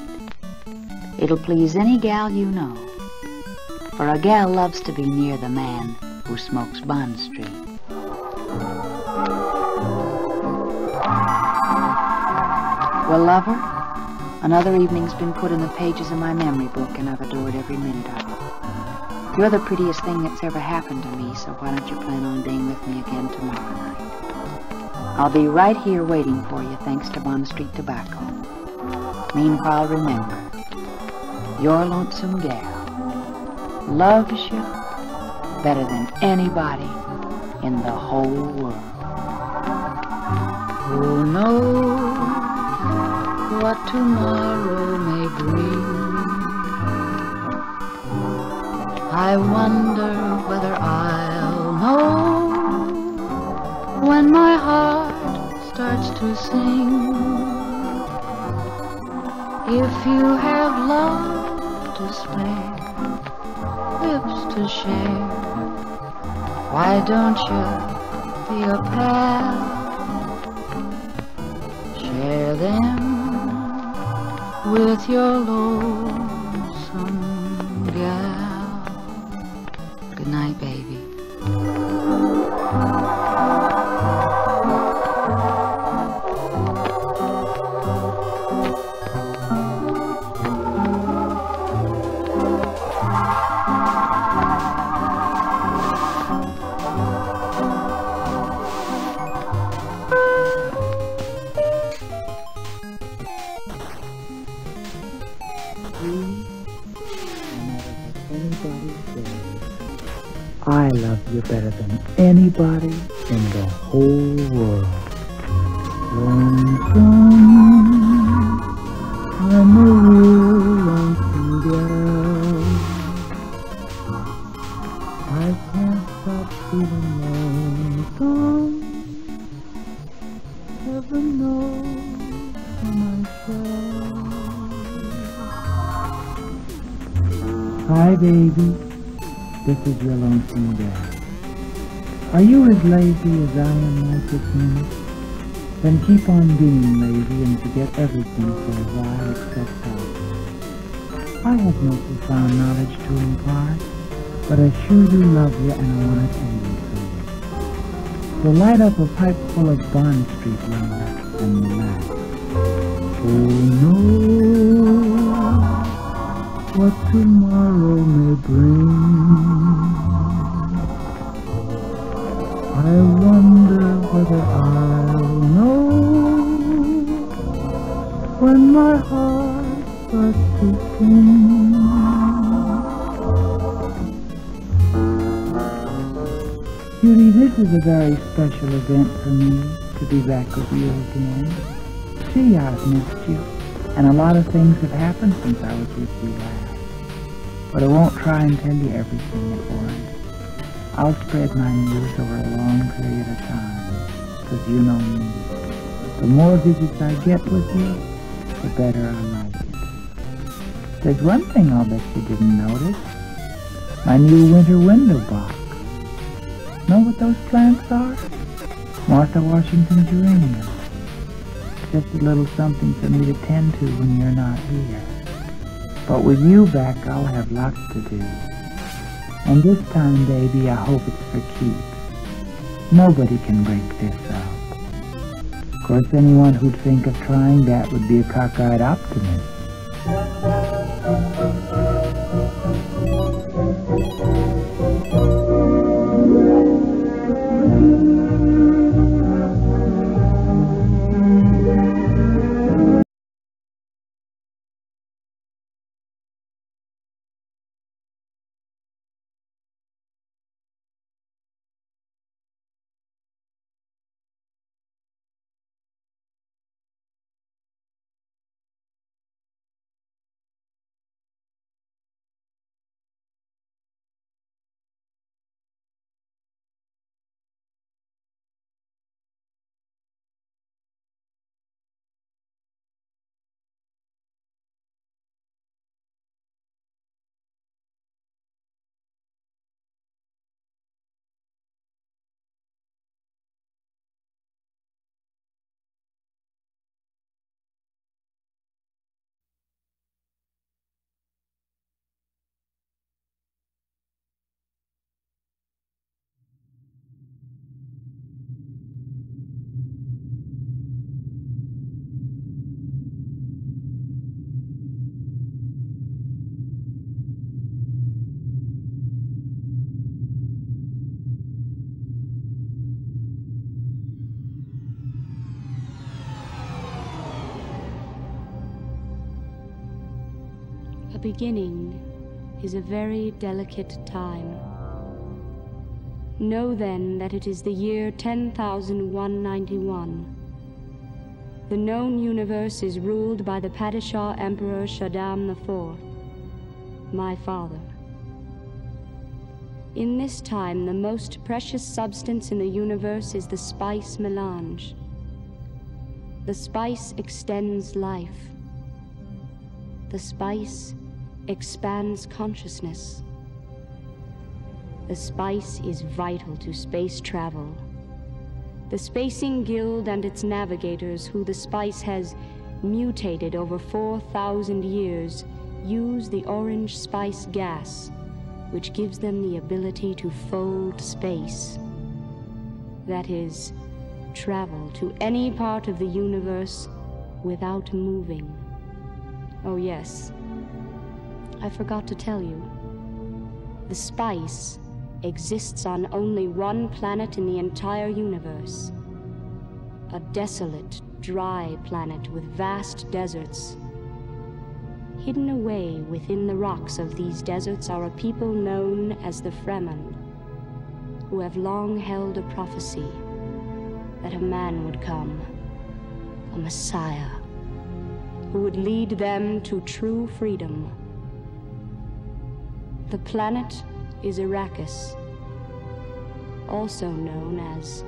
It'll please any gal you know, for a gal loves to be near the man who smokes Bond Street. Well, lover, another evening's been put in the pages of my memory book, and I've adored every minute of it. You're the prettiest thing that's ever happened to me, so why don't you plan on being with me again tomorrow night? I'll be right here waiting for you, thanks to Bond Street Tobacco. Meanwhile, remember, your lonesome gal loves you better than anybody in the whole world. Who knows what tomorrow may bring? I wonder whether I'll know when my heart starts to sing. If you have love to spare, lips to share, why don't you be a pal? Share them with your lonesome gal. Good night, baby. I love you better than anybody in the whole world. Lonesome, I'm a real lonesome girl. I can't stop feeling lonesome. Heaven knows for myself. Hi, baby. This is your lonesome gal. Are you as lazy as I am right this minute? Then keep on being lazy and forget everything for a while except health. I have no profound knowledge to impart, but I sure do love you and I want to tell you so. So light up a pipe full of Bond Street love and relax. Oh no, what tomorrow may bring. I wonder whether I'll know when my heart starts to sing. Judy, this is a very special event for me to be back with you again. Gee, I've missed you, and a lot of things have happened since I was with you last. But I won't try and tell you everything at once. I'll spread my news over a long period of time, because you know me. The more visits I get with you, the better I like it. There's one thing I'll bet you didn't notice. My new winter window box. Know what those plants are? Martha Washington geraniums. Just a little something for me to tend to when you're not here. But with you back, I'll have lots to do. And this time, baby, I hope it's for keeps. Nobody can break this up. Of course, anyone who'd think of trying that would be a cockeyed optimist. A beginning is a very delicate time. Know then that it is the year 10,191. The known universe is ruled by the Padishah Emperor Shaddam IV, my father. In this time, the most precious substance in the universe is the spice melange. The spice extends life. The spice expands consciousness. The spice is vital to space travel. The Spacing Guild and its navigators, who the spice has mutated over 4,000 years, use the orange spice gas, which gives them the ability to fold space. That is, travel to any part of the universe without moving. Oh yes, I forgot to tell you. The spice exists on only one planet in the entire universe. A desolate, dry planet with vast deserts. Hidden away within the rocks of these deserts are a people known as the Fremen, who have long held a prophecy that a man would come, a Messiah, who would lead them to true freedom. The planet is Arrakis, also known as